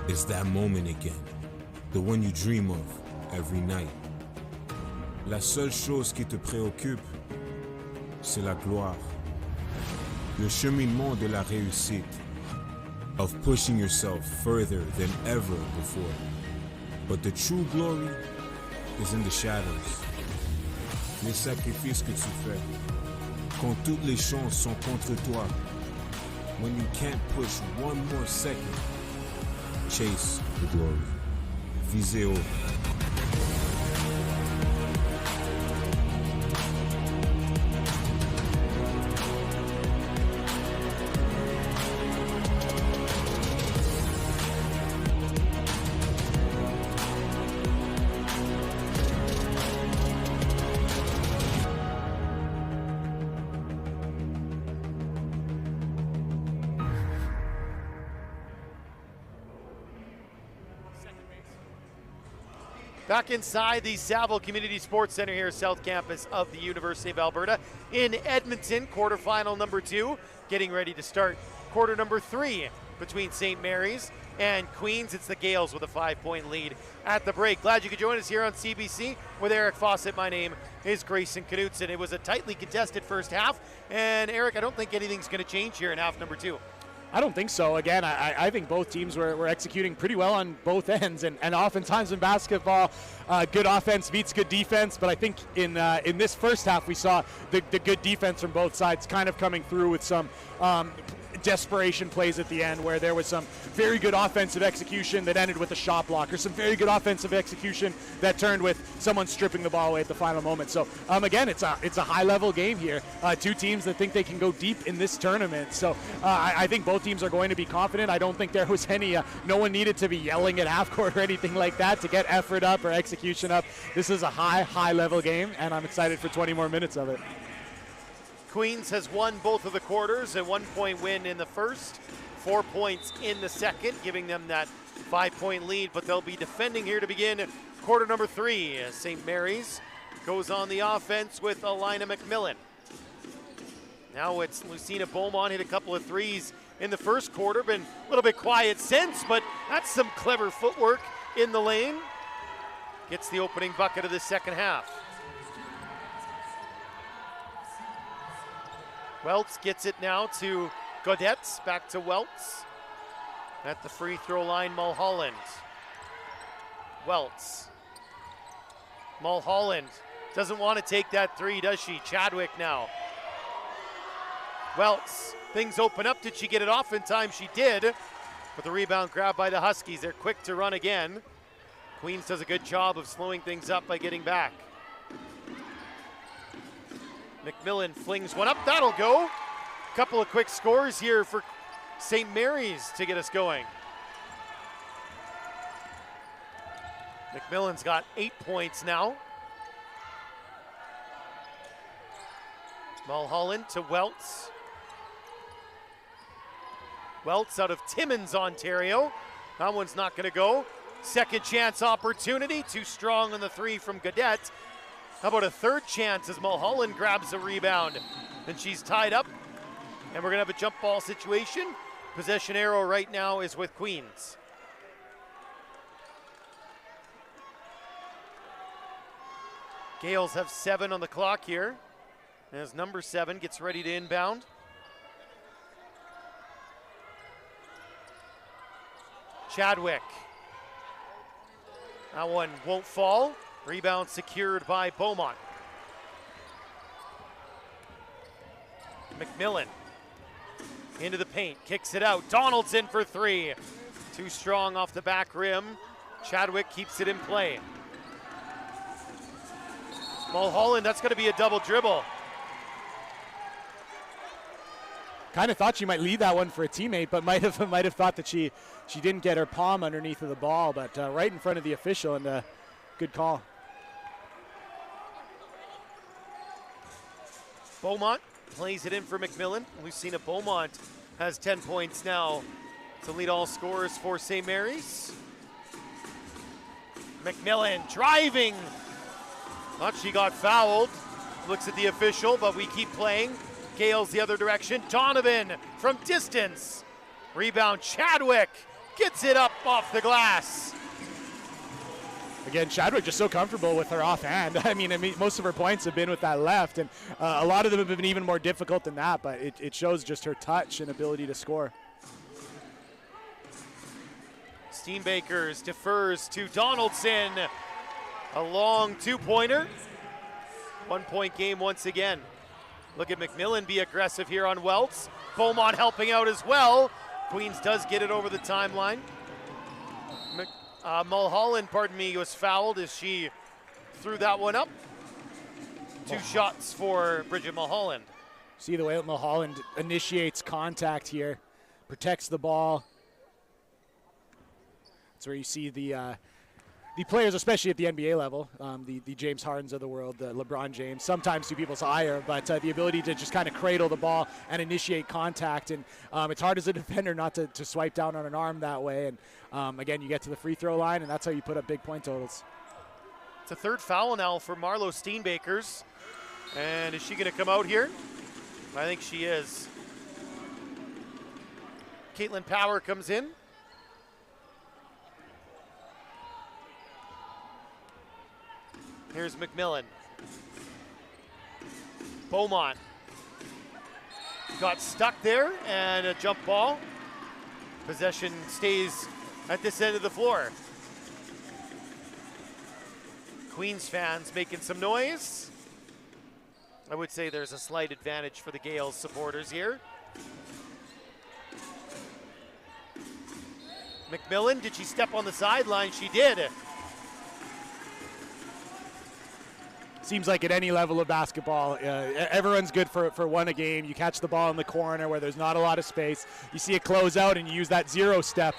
It's that moment again, the one you dream of every night. La seule chose qui te préoccupe, c'est la gloire. Le cheminement de la réussite, of pushing yourself further than ever before. But the true glory is in the shadows. Les sacrifices que tu fais, quand toutes les chances sont contre toi. When you can't push one more second, chase the glory. Visez haut. Back inside the Saville Community Sport Centre here, South Campus of the University of Alberta in Edmonton, quarterfinal number 2, getting ready to start quarter number 3 between St. Mary's and Queens. It's the Gales with a 5-point lead at the break. Glad you could join us here on CBC with Eric Fawcett. My name is Grayson Knutson. It was a tightly contested first half, and Eric, I don't think anything's going to change here in half number 2. I don't think so. Again, I think both teams were executing pretty well on both ends, and oftentimes in basketball, good offense beats good defense. But I think in this first half, we saw the good defense from both sides kind of coming through with some desperation plays at the end, where there was some very good offensive execution that ended with a shot block, or some very good offensive execution that turned with someone stripping the ball away at the final moment. So again, it's a high-level game here. Two teams that think they can go deep in this tournament. So I think both teams are going to be confident. I don't think there was any, no one needed to be yelling at half court or anything like that to get effort up or execution up. This is a high-level game, and I'm excited for 20 more minutes of it. Queens has won both of the quarters, a 1-point win in the first, 4 points in the second, giving them that 5-point lead, but they'll be defending here to begin quarter number 3. St. Mary's goes on the offense with Alina McMillan. Now it's Lucina Beaumont, hit a couple of threes in the first quarter, been a little bit quiet since, but that's some clever footwork in the lane. Gets the opening bucket of the second half. Welts gets it now to Godetz, back to Welts. At the free throw line, Mulholland. Welts. Mulholland doesn't want to take that three, does she? Chadwick now. Welts, things open up. Did she get it off in time? She did. But the rebound grabbed by the Huskies. They're quick to run again. Queens does a good job of slowing things up by getting back. McMillan flings one up, that'll go. Couple of quick scores here for St. Mary's to get us going. McMillan's got 8 points now. Mulholland to Welts. Welts out of Timmins, Ontario. That one's not gonna go. Second chance opportunity, too strong on the three from Gaudette. How about a third chance as Mulholland grabs a rebound? And she's tied up, and we're gonna have a jump ball situation. Possession arrow right now is with Queens. Gales have 7 on the clock here, as number 7 gets ready to inbound. Chadwick. That one won't fall. Rebound secured by Beaumont. McMillan into the paint, kicks it out. Donaldson for 3. Too strong off the back rim. Chadwick keeps it in play. Mulholland, that's going to be a double dribble. Kind of thought she might lead that one for a teammate, but might have thought that she didn't get her palm underneath of the ball, but right in front of the official, and good call. Beaumont plays it in for McMillan. Lucina Beaumont has 10 points now to lead all scorers for St. Mary's. McMillan driving. Thought she got fouled. Looks at the official, but we keep playing. Gales the other direction. Donovan from distance. Rebound, Chadwick gets it up off the glass. Again, Chadwick just so comfortable with her offhand. I mean, most of her points have been with that left, and a lot of them have been even more difficult than that, but it shows just her touch and ability to score. Steenbakers defers to Donaldson. A long two-pointer. 1 point game once again. Look at McMillan be aggressive here on Welts. Beaumont helping out as well. Queens does get it over the timeline. Mulholland, was fouled as she threw that one up. 2 shots for Bridget Mulholland. See the way Mulholland initiates contact here, protects the ball. That's where you see the players, especially at the NBA level, the James Hardens of the world, the LeBron James, sometimes 2 people's higher, but the ability to just kind of cradle the ball and initiate contact. And it's hard as a defender not to swipe down on an arm that way. And again, you get to the free throw line, and that's how you put up big point totals. It's a 3rd foul now for Marlo Steenbakers. And is she going to come out here? I think she is. Caitlin Power comes in. Here's McMillan. Beaumont got stuck there, and a jump ball. Possession stays at this end of the floor. Queens fans making some noise. I would say there's a slight advantage for the Gales supporters here. McMillan, did she step on the sideline? She did. Seems like at any level of basketball, everyone's good for one a game. You catch the ball in the corner where there's not a lot of space. You see it close out and you use that 0 step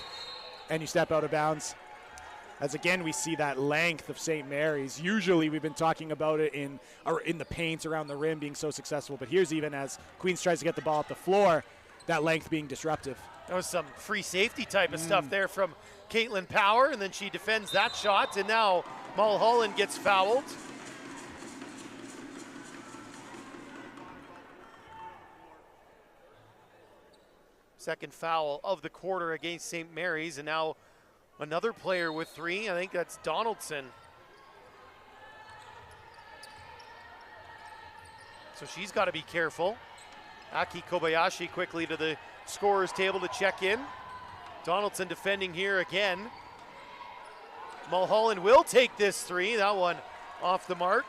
and you step out of bounds. As again, we see that length of St. Mary's. Usually we've been talking about it in the paint around the rim being so successful, but here's even as Queens tries to get the ball up the floor, that length being disruptive. That was some free safety type of stuff there from Caitlin Power, and then she defends that shot, and now Mulholland gets fouled. Second foul of the quarter against St. Mary's, and now another player with 3. I think that's Donaldson. So she's got to be careful. Aki Kobayashi quickly to the scorer's table to check in. Donaldson defending here again. Mulholland will take this 3. That one off the mark.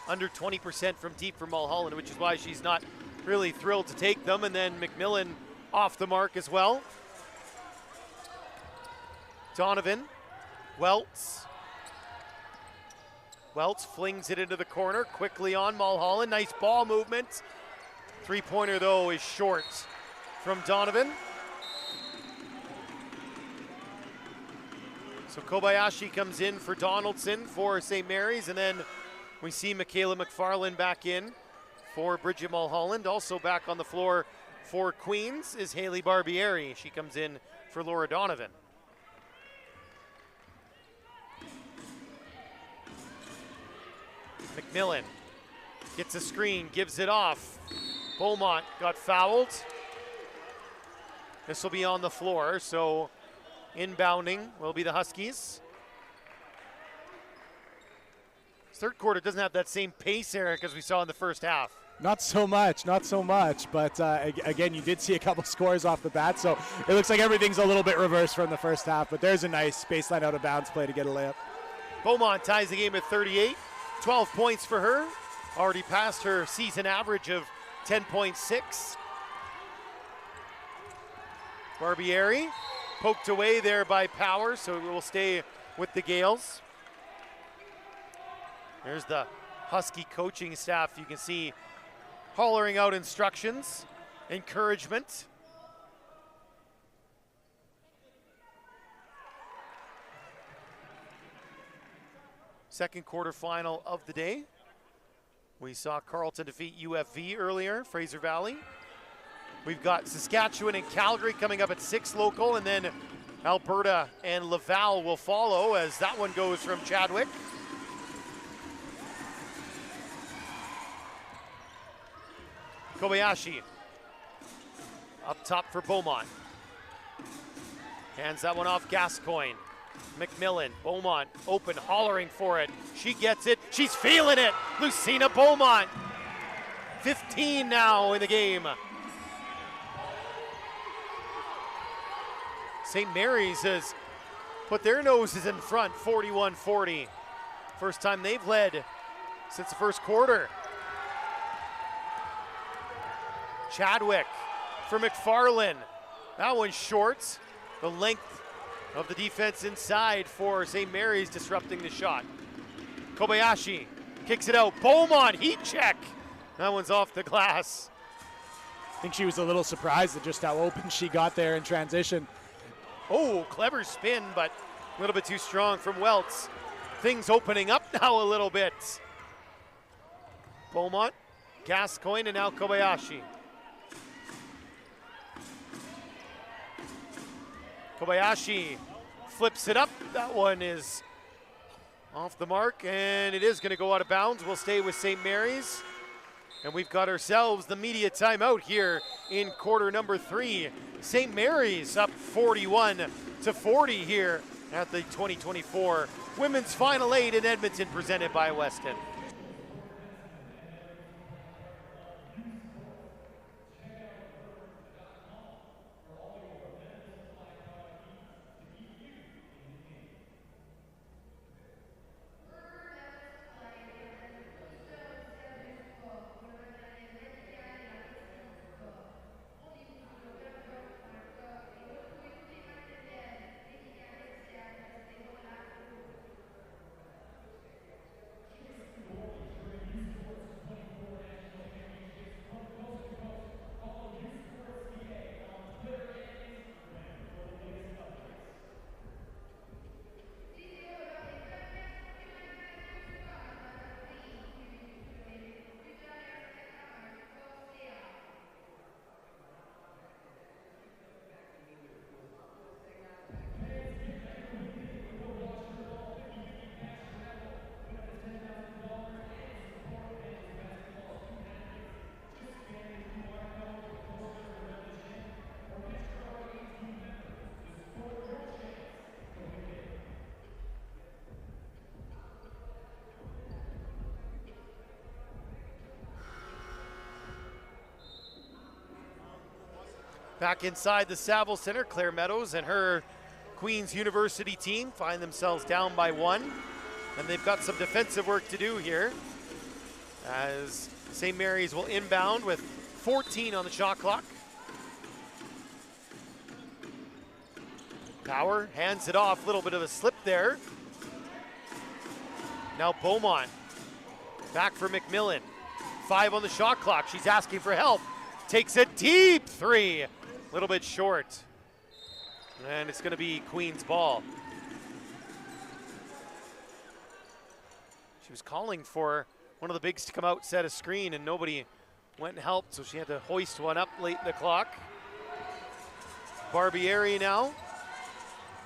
Under 20% from deep for Mulholland, which is why she's not really thrilled to take them. And then McMillan off the mark as well. Donovan, Welts. Welts flings it into the corner, quickly on Mulholland. Nice ball movement. 3-pointer though is short from Donovan. So Kobayashi comes in for Donaldson for St. Mary's, and then we see Michaela McFarland back in for Bridget Mulholland. Also back on the floor for Queens is Haley Barbieri. She comes in for Laura Donovan. McMillan gets a screen, gives it off. Beaumont got fouled. This will be on the floor, so inbounding will be the Huskies. Third quarter doesn't have that same pace, Eric, as we saw in the first half. Not so much, but again, you did see a couple scores off the bat, so it looks like everything's a little bit reversed from the first half, but there's a nice baseline out of bounds play to get a layup. Beaumont ties the game at 38, 12 points for her, already passed her season average of 10.6. Barbieri poked away there by Power, so it will stay with the Gales. There's the Husky coaching staff. You can see hollering out instructions, encouragement. Second quarterfinal of the day. We saw Carleton defeat UFV earlier, Fraser Valley. We've got Saskatchewan and Calgary coming up at 6 local, and then Alberta and Laval will follow as that one goes from Chadwick. Kobayashi up top for Beaumont. Hands that one off Gascoigne. McMillan, Beaumont, open, hollering for it. She gets it, she's feeling it. Lucina Beaumont, 15 now in the game. St. Mary's has put their noses in front, 41-40. First time they've led since the first quarter. Chadwick for McFarland. That one's short. The length of the defense inside for St. Mary's disrupting the shot. Kobayashi kicks it out. Beaumont, heat check. That one's off the glass. I think she was a little surprised at just how open she got there in transition. Oh, clever spin, but a little bit too strong from Welts. Things opening up now a little bit. Beaumont, Gascoigne, and now Kobayashi. Kobayashi flips it up. That one is off the mark, and it is going to go out of bounds. We'll stay with St. Mary's. And we've got ourselves the media timeout here in quarter number 3. St. Mary's up 41-40 here at the 2024 Women's Final 8 in Edmonton, presented by Weston. Back inside the Saville Centre, Claire Meadows and her Queen's University team find themselves down by 1. And they've got some defensive work to do here, as St. Mary's will inbound with 14 on the shot clock. Power hands it off, little bit of a slip there. Now Beaumont, back for McMillan. 5 on the shot clock, she's asking for help. Takes a deep 3, a little bit short. And it's gonna be Queen's ball. She was calling for one of the bigs to come out, set a screen, and nobody went and helped, so she had to hoist one up late in the clock. Barbieri now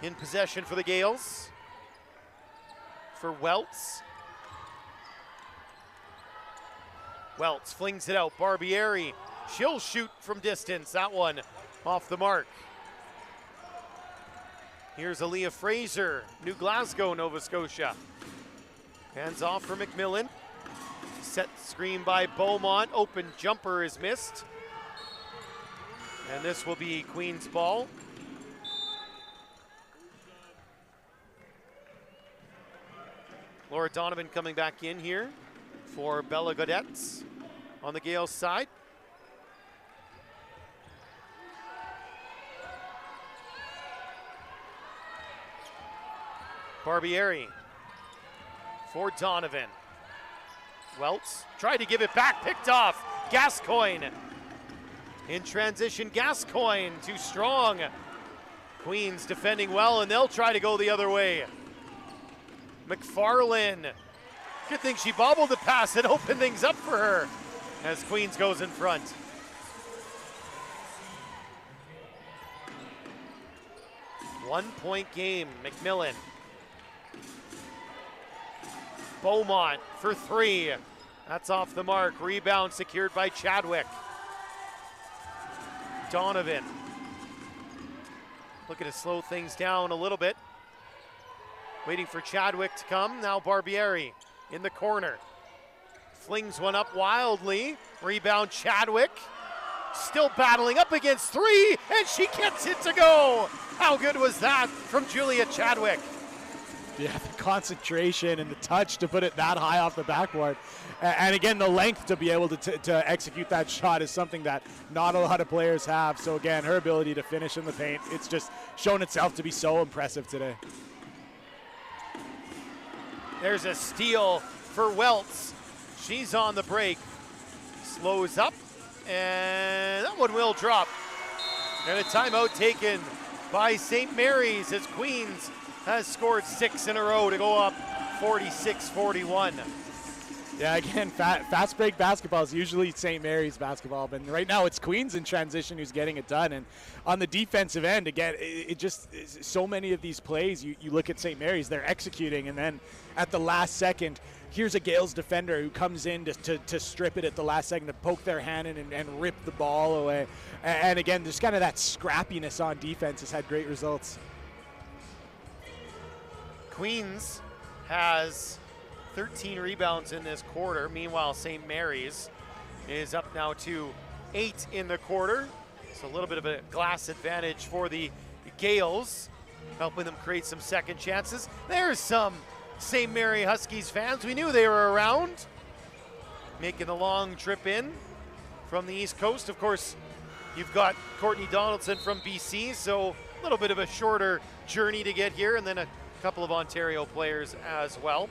in possession for the Gales. For Welts. Welts flings it out, Barbieri. She'll shoot from distance, that one off the mark. Here's Aaliyah Fraser, New Glasgow, Nova Scotia. Hands off for McMillan. Set screen by Beaumont, open jumper is missed. And this will be Queen's ball. Laura Donovan coming back in here for Bella Gaudets on the Gales side. Barbieri for Donovan. Welts tried to give it back, picked off. Gascoigne in transition. Gascoigne too strong. Queens defending well, and they'll try to go the other way. McFarland. Good thing she bobbled the pass and opened things up for her as Queens goes in front. One-point game, McMillan. Beaumont for 3. That's off the mark. Rebound secured by Chadwick. Donovan. looking to slow things down a little bit. Waiting for Chadwick to come. Now Barbieri in the corner. Flings one up wildly. Rebound Chadwick. Still battling up against three, and she gets it to go. How good was that from Julia Chadwick? Yeah, the concentration and the touch to put it that high off the backboard. And again, the length to be able to execute that shot is something that not a lot of players have. So again, her ability to finish in the paint, it's just shown itself to be so impressive today. There's a steal for Welts. She's on the break. Slows up, and that one will drop. And a timeout taken by St. Mary's as Queens has scored 6 in a row to go up 46-41. Yeah, again, fast break basketball is usually St. Mary's basketball, but right now it's Queens in transition who's getting it done. And on the defensive end, again, it just so many of these plays, you look at St. Mary's, they're executing, and then at the last second, here's a Gales defender who comes in to strip it at the last second, to poke their hand in and rip the ball away. And again, just kind of that scrappiness on defense has had great results. Queens has 13 rebounds in this quarter. Meanwhile, St. Mary's is up now to 8 in the quarter. So a little bit of a glass advantage for the Gales, helping them create some second chances. There's some St. Mary Huskies fans. We knew they were around, making the long trip in from the East Coast. Of course, you've got Courtney Donaldson from BC, so a little bit of a shorter journey to get here, and then a couple of Ontario players as well.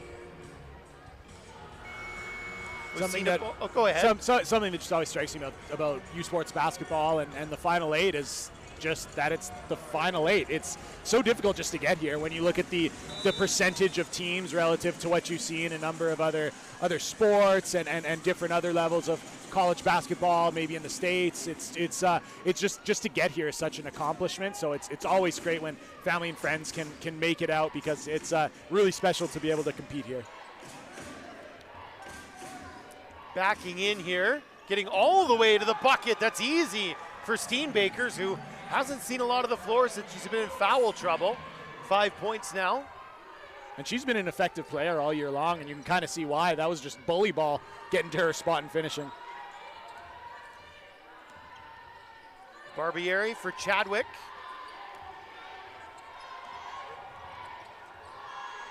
Something that, go ahead. Something that just always strikes me about U Sports basketball and the Final Eight is just that it's the Final Eight. It's so difficult just to get here when you look at the percentage of teams relative to what you see in a number of other sports and different other levels of college basketball, maybe in the States. It's just to get here is such an accomplishment. So it's always great when family and friends can make it out, because it's really special to be able to compete here. Backing in here, getting all the way to the bucket. That's easy for Steenbakers, who hasn't seen a lot of the floor since she's been in foul trouble. 5 points now. And she's been an effective player all year long, and you can kind of see why. That was just bully ball getting to her spot and finishing. Barbieri for Chadwick.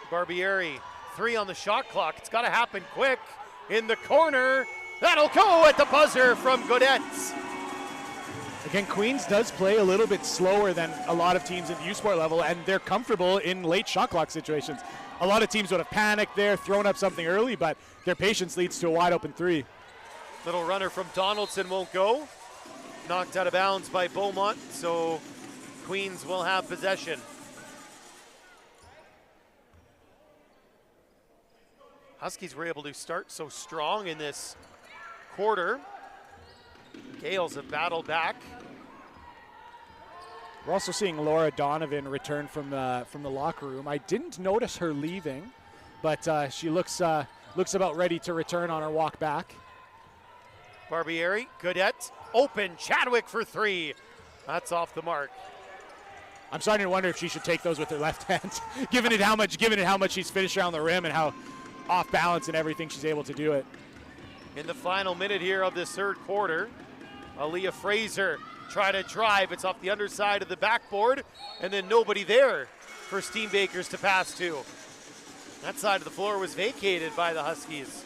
Barbieri, 3 on the shot clock. It's got to happen quick. In the corner, that'll go at the buzzer from Godetz. Again, Queens does play a little bit slower than a lot of teams at the U-Sport level, and they're comfortable in late shot clock situations. A lot of teams would have panicked there, thrown up something early, but their patience leads to a wide open 3. Little runner from Donaldson won't go. Knocked out of bounds by Beaumont, so Queens will have possession. Huskies were able to start so strong in this quarter. Gales have battled back. We're also seeing Laura Donovan return from the locker room. I didn't notice her leaving, but she looks about ready to return on her walk back. Barbieri, Godette, open, Chadwick for 3. That's off the mark. I'm starting to wonder if she should take those with her left hand, given it how much she's finished around the rim and how off balance and everything she's able to do it. In the final minute here of this third quarter, Aaliyah Fraser try to drive. It's off the underside of the backboard, and then nobody there for Steenbakers to pass to. That side of the floor was vacated by the Huskies.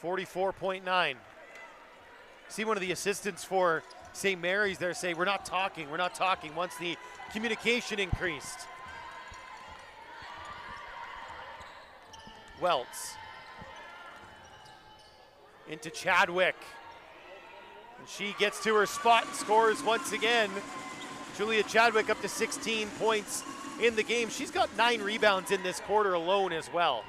.9. See one of the assistants for St. Mary's there say, we're not talking once the communication increased. Welts into Chadwick. And she gets to her spot and scores once again. Julia Chadwick up to 16 points in the game. She's got 9 rebounds in this quarter alone as well.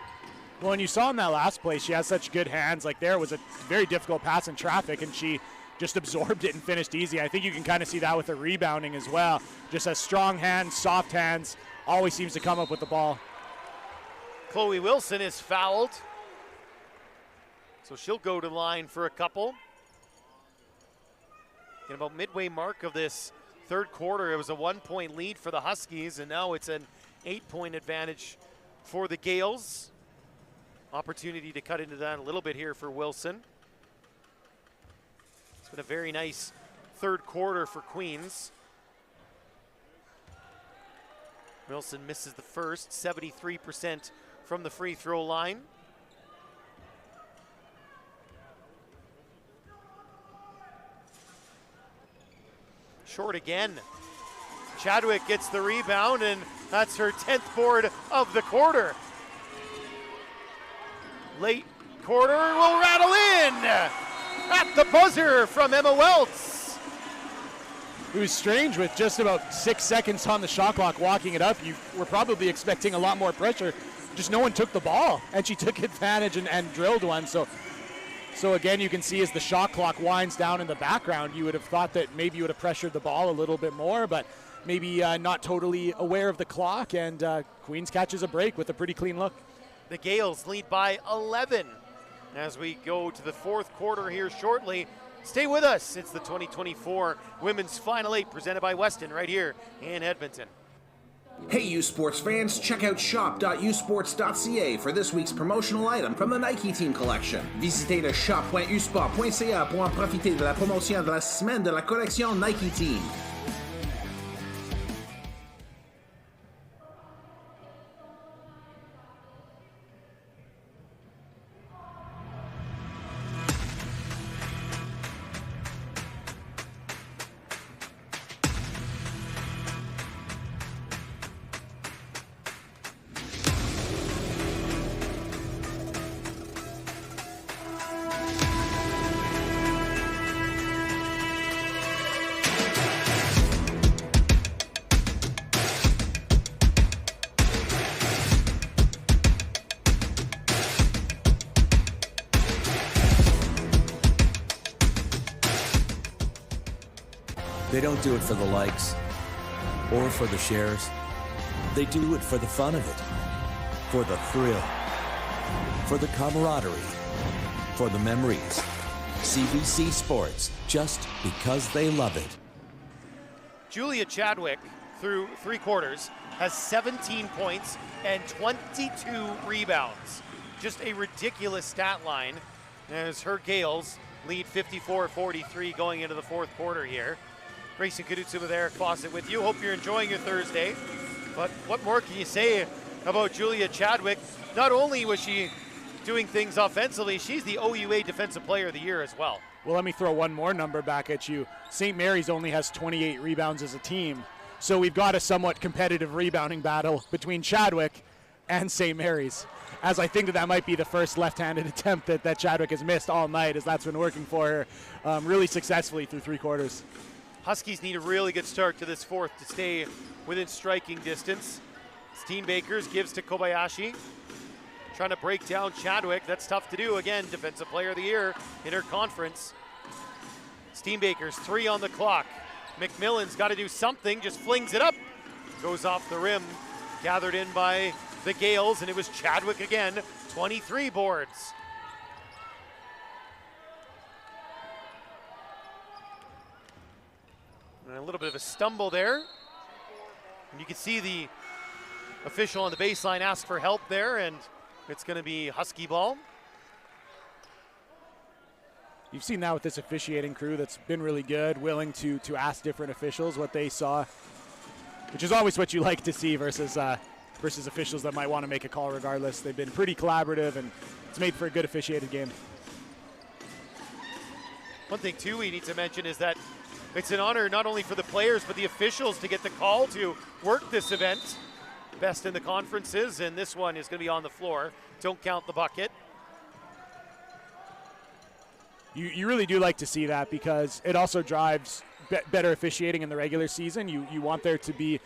Well, and you saw in that last play, she has such good hands. Like, there was a very difficult pass in traffic, and she just absorbed it and finished easy. I think you can kind of see that with her rebounding as well. Just has strong hands, soft hands, always seems to come up with the ball. Chloe Wilson is fouled. So she'll go to line for a couple. In about midway mark of this third quarter, it was a 1-point lead for the Huskies, and now it's an 8-point advantage for the Gales. Opportunity to cut into that a little bit here for Wilson. It's been a very nice third quarter for Queens. Wilson misses the first, 73% from the free throw line. Short again. Chadwick gets the rebound, and that's her 10th board of the quarter. Late quarter will rattle in at the buzzer from Emma Welts. It was strange with just about 6 seconds on the shot clock walking it up. You were probably expecting a lot more pressure. Just no one took the ball, and she took advantage and drilled one. So again, you can see as the shot clock winds down in the background, you would have thought that maybe you would have pressured the ball a little bit more, but maybe not totally aware of the clock, and Queens catches a break with a pretty clean look. The Gales lead by 11 as we go to the fourth quarter here shortly. Stay with us. It's the 2024 Women's Final 8 presented by Weston right here in Edmonton. Hey, U Sports fans, check out shop.usports.ca for this week's promotional item from the Nike Team Collection. Visitez le shop.usport.ca pour en profiter de la promotion de la semaine de la collection Nike Team. They don't do it for the likes or for the shares. They do it for the fun of it, for the thrill, for the camaraderie, for the memories. CBC Sports, just because they love it. Julia Chadwick, through three quarters, has 17 points and 22 rebounds. Just a ridiculous stat line as her Gales lead 54-43 going into the fourth quarter here. Grayson Kudutsu with Eric Fawcett with you. Hope you're enjoying your Thursday. But what more can you say about Julia Chadwick? Not only was she doing things offensively, she's the OUA Defensive Player of the Year as well. Well, let me throw one more number back at you. St. Mary's only has 28 rebounds as a team. So we've got a somewhat competitive rebounding battle between Chadwick and St. Mary's, as I think that might be the first left-handed attempt that Chadwick has missed all night, as that's been working for her really successfully through three quarters. Huskies need a really good start to this fourth to stay within striking distance. Steenbakers gives to Kobayashi. Trying to break down Chadwick. That's tough to do. Again, Defensive Player of the Year in her conference. Steenbakers, 3 on the clock. McMillan's got to do something, just flings it up. Goes off the rim. Gathered in by the Gales, and it was Chadwick again. 23 boards. And a little bit of a stumble there. And you can see the official on the baseline ask for help there, and it's going to be Husky ball. You've seen that with this officiating crew that's been really good, willing to ask different officials what they saw, which is always what you like to see versus officials that might want to make a call regardless. They've been pretty collaborative, and it's made for a good officiated game. One thing, too, we need to mention is that it's an honor not only for the players but the officials to get the call to work this event. Best in the conferences, and this one is going to be on the floor. Don't count the bucket. You really do like to see that, because it also drives better officiating in the regular season. You want there to be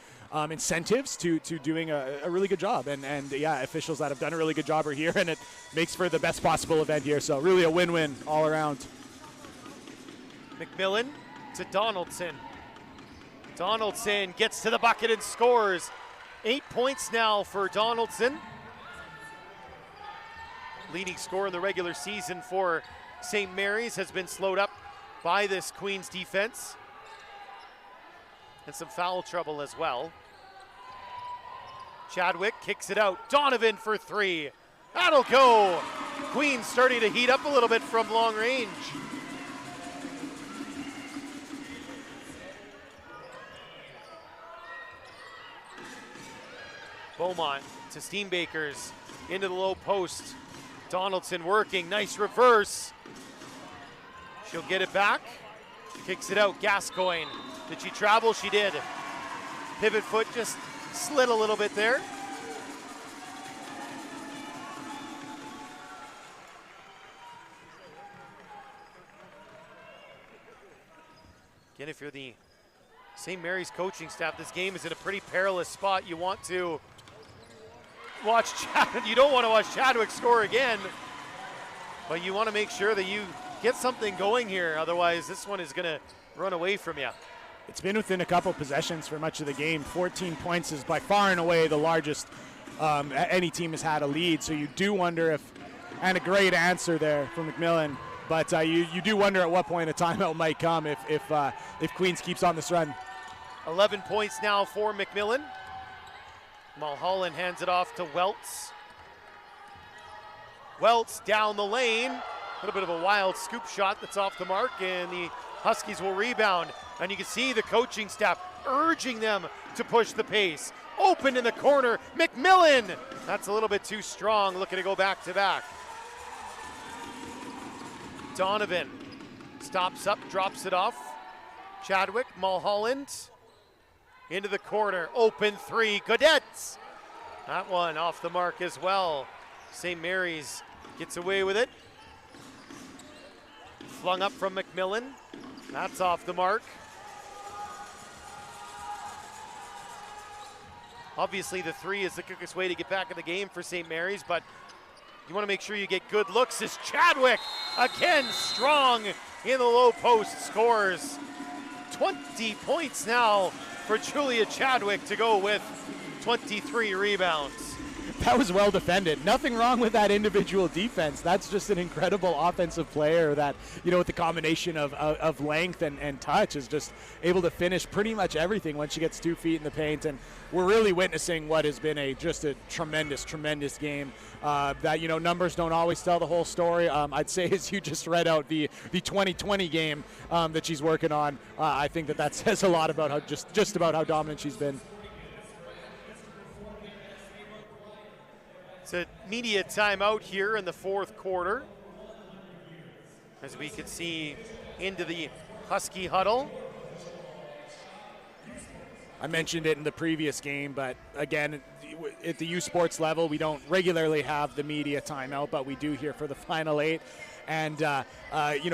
incentives to doing a really good job. And yeah, officials that have done a really good job are here, and it makes for the best possible event here. So really a win-win all around. McMillan to Donaldson. Donaldson gets to the bucket and scores. 8 points now for Donaldson. leading scorer in the regular season for St. Mary's, has been slowed up by this Queens defense. And some foul trouble as well. Chadwick kicks it out. Donovan for three. That'll go. Queens starting to heat up a little bit from long range. Beaumont to Steenbakers into the low post. Donaldson working, nice reverse. She'll get it back. Kicks it out, Gascoigne. Did she travel? She did. Pivot foot just slid a little bit there. Again, if you're the St. Mary's coaching staff, this game is in a pretty perilous spot. You want to watch you don't want to watch Chadwick score again, but you want to make sure that you get something going here. Otherwise, this one is going to run away from you. It's been within a couple possessions for much of the game. 14 points is by far and away the largest any team has had a lead. So you do wonder if, and a great answer there from McMillan, but you do wonder at what point a timeout might come if Queens keeps on this run. 11 points now for McMillan. Mulholland hands it off to Welts. Welts down the lane. A little bit of a wild scoop shot that's off the mark, and the Huskies will rebound. And you can see the coaching staff urging them to push the pace. Open in the corner, McMillan. That's a little bit too strong, looking to go back to back. Donovan stops up, drops it off. Chadwick, Mulholland. Into the corner, open three, Godets. That one off the mark as well. St. Mary's gets away with it. Flung up from McMillan. That's off the mark. Obviously the three is the quickest way to get back in the game for St. Mary's, but you want to make sure you get good looks as Chadwick, again strong in the low post, scores. 20 points now for Julia Chadwick to go with 23 rebounds. That was well defended. Nothing wrong with that individual defense. That's just an incredible offensive player that, with the combination of length and touch is just able to finish pretty much everything once she gets 2 feet in the paint. And we're really witnessing what has been just a tremendous, tremendous game. That, numbers don't always tell the whole story. I'd say as you just read out the 2020 game that she's working on, I think that says a lot about how just about how dominant she's been. It's a media timeout here in the fourth quarter, as we can see into the Husky huddle. I mentioned it in the previous game, but again, at the U Sports level, we don't regularly have the media timeout, but we do here for the Final 8. And,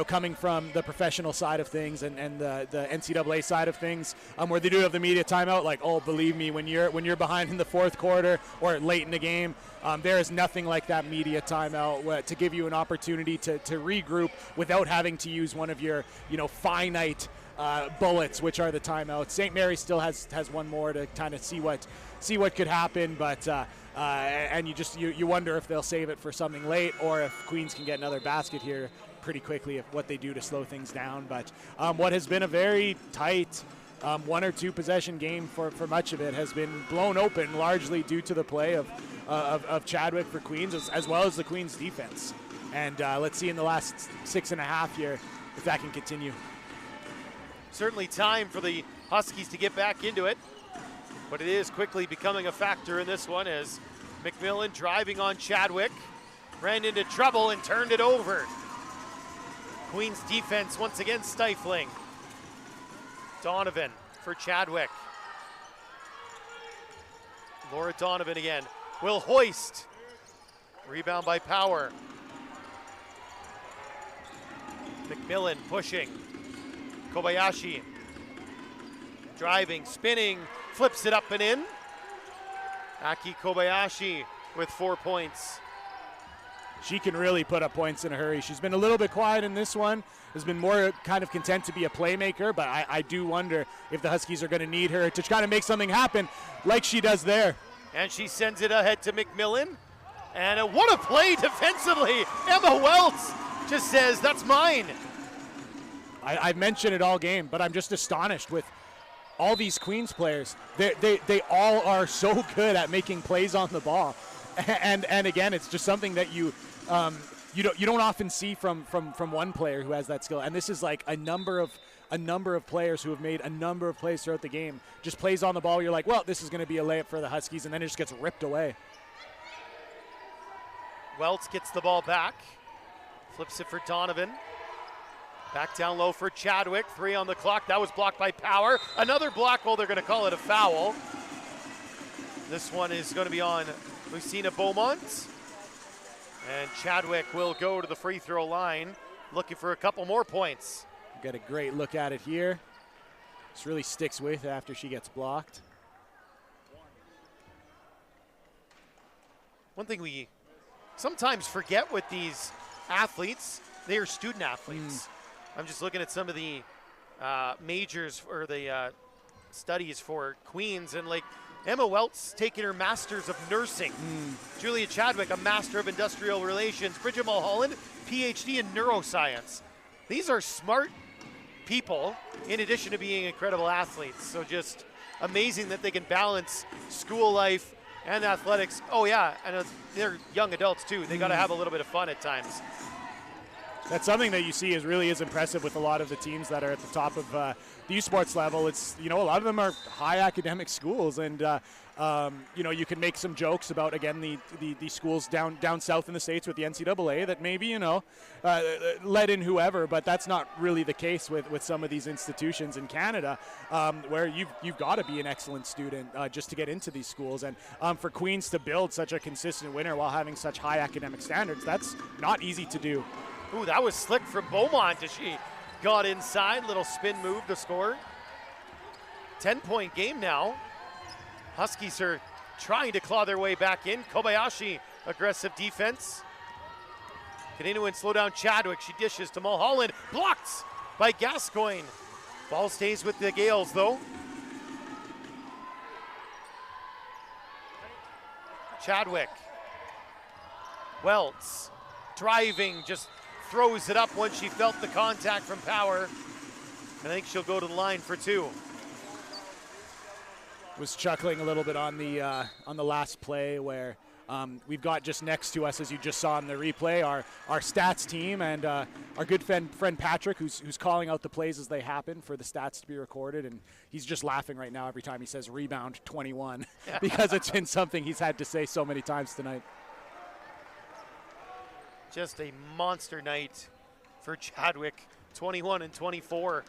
coming from the professional side of things and the NCAA side of things, where they do have the media timeout, believe me, when you're behind in the fourth quarter or late in the game, there is nothing like that media timeout to give you an opportunity to regroup without having to use one of your, finite bullets, which are the timeouts. St. Mary still has one more to kind of see what could happen, but and you wonder if they'll save it for something late or if Queens can get another basket here pretty quickly, if what they do to slow things down. But what has been a very tight 1 or 2 possession game for much of it has been blown open largely due to the play of Chadwick for Queens as well as the Queens defense. And let's see in the last 6.5 here if that can continue. Certainly time for the Huskies to get back into it, but it is quickly becoming a factor in this one as McMillan driving on Chadwick, ran into trouble and turned it over. Queens defense once again stifling. Donovan for Chadwick. Laura Donovan again will hoist. Rebound by Power. McMillan pushing. Kobayashi driving, spinning, flips it up and in. Aki Kobayashi with 4 points. She can really put up points in a hurry. She's been a little bit quiet in this one, has been more kind of content to be a playmaker, but I do wonder if the Huskies are going to need her to kind of make something happen like she does there. And she sends it ahead to McMillan. And what a play defensively. Emma Welts just says, that's mine. I've mentioned it all game, but I'm just astonished with all these Queens players. They all are so good at making plays on the ball. And again, it's just something that you don't often see from one player who has that skill. And this is like a number of players who have made a number of plays throughout the game. Just plays on the ball. You're like, well, this is going to be a layup for the Huskies, and then it just gets ripped away. Welts gets the ball back, flips it for Donovan. Back down low for Chadwick, 3 on the clock. That was blocked by Power. Another block, well, they're going to call it a foul. This one is going to be on Lucina Beaumont. And Chadwick will go to the free throw line, looking for a couple more points. Got a great look at it here. This really sticks with after she gets blocked. One thing we sometimes forget with these athletes, they are student athletes. I'm just looking at some of the majors or the studies for Queens, and like Emma Welts taking her Masters of Nursing. Julia Chadwick, a Master of Industrial Relations. Bridget Mulholland, PhD in Neuroscience. These are smart people in addition to being incredible athletes. So just amazing that they can balance school life and athletics. Oh yeah, and they're young adults too. They got to have a little bit of fun at times. That's something that you see is impressive with a lot of the teams that are at the top of the U Sports level. It's, a lot of them are high academic schools, and you can make some jokes about, again, the schools down south in the States with the NCAA that maybe let in whoever, but that's not really the case with some of these institutions in Canada, where you've got to be an excellent student just to get into these schools. And for Queens to build such a consistent winner while having such high academic standards, that's not easy to do. Ooh, that was slick from Beaumont as she got inside. Little spin move to score. 10-point game now. Huskies are trying to claw their way back in. Kobayashi, aggressive defense. Continuing slow down Chadwick. She dishes to Mulholland. Blocked by Gascoigne. Ball stays with the Gales though. Chadwick. Welts driving, just throws it up once she felt the contact from Power. I think she'll go to the line for 2. Was chuckling a little bit on the last play where we've got just next to us, as you just saw in the replay, our stats team and our good friend Patrick, who's calling out the plays as they happen for the stats to be recorded, and he's just laughing right now every time he says rebound 21 because it's been something he's had to say so many times tonight. Just a monster night for Chadwick, 21 and 24.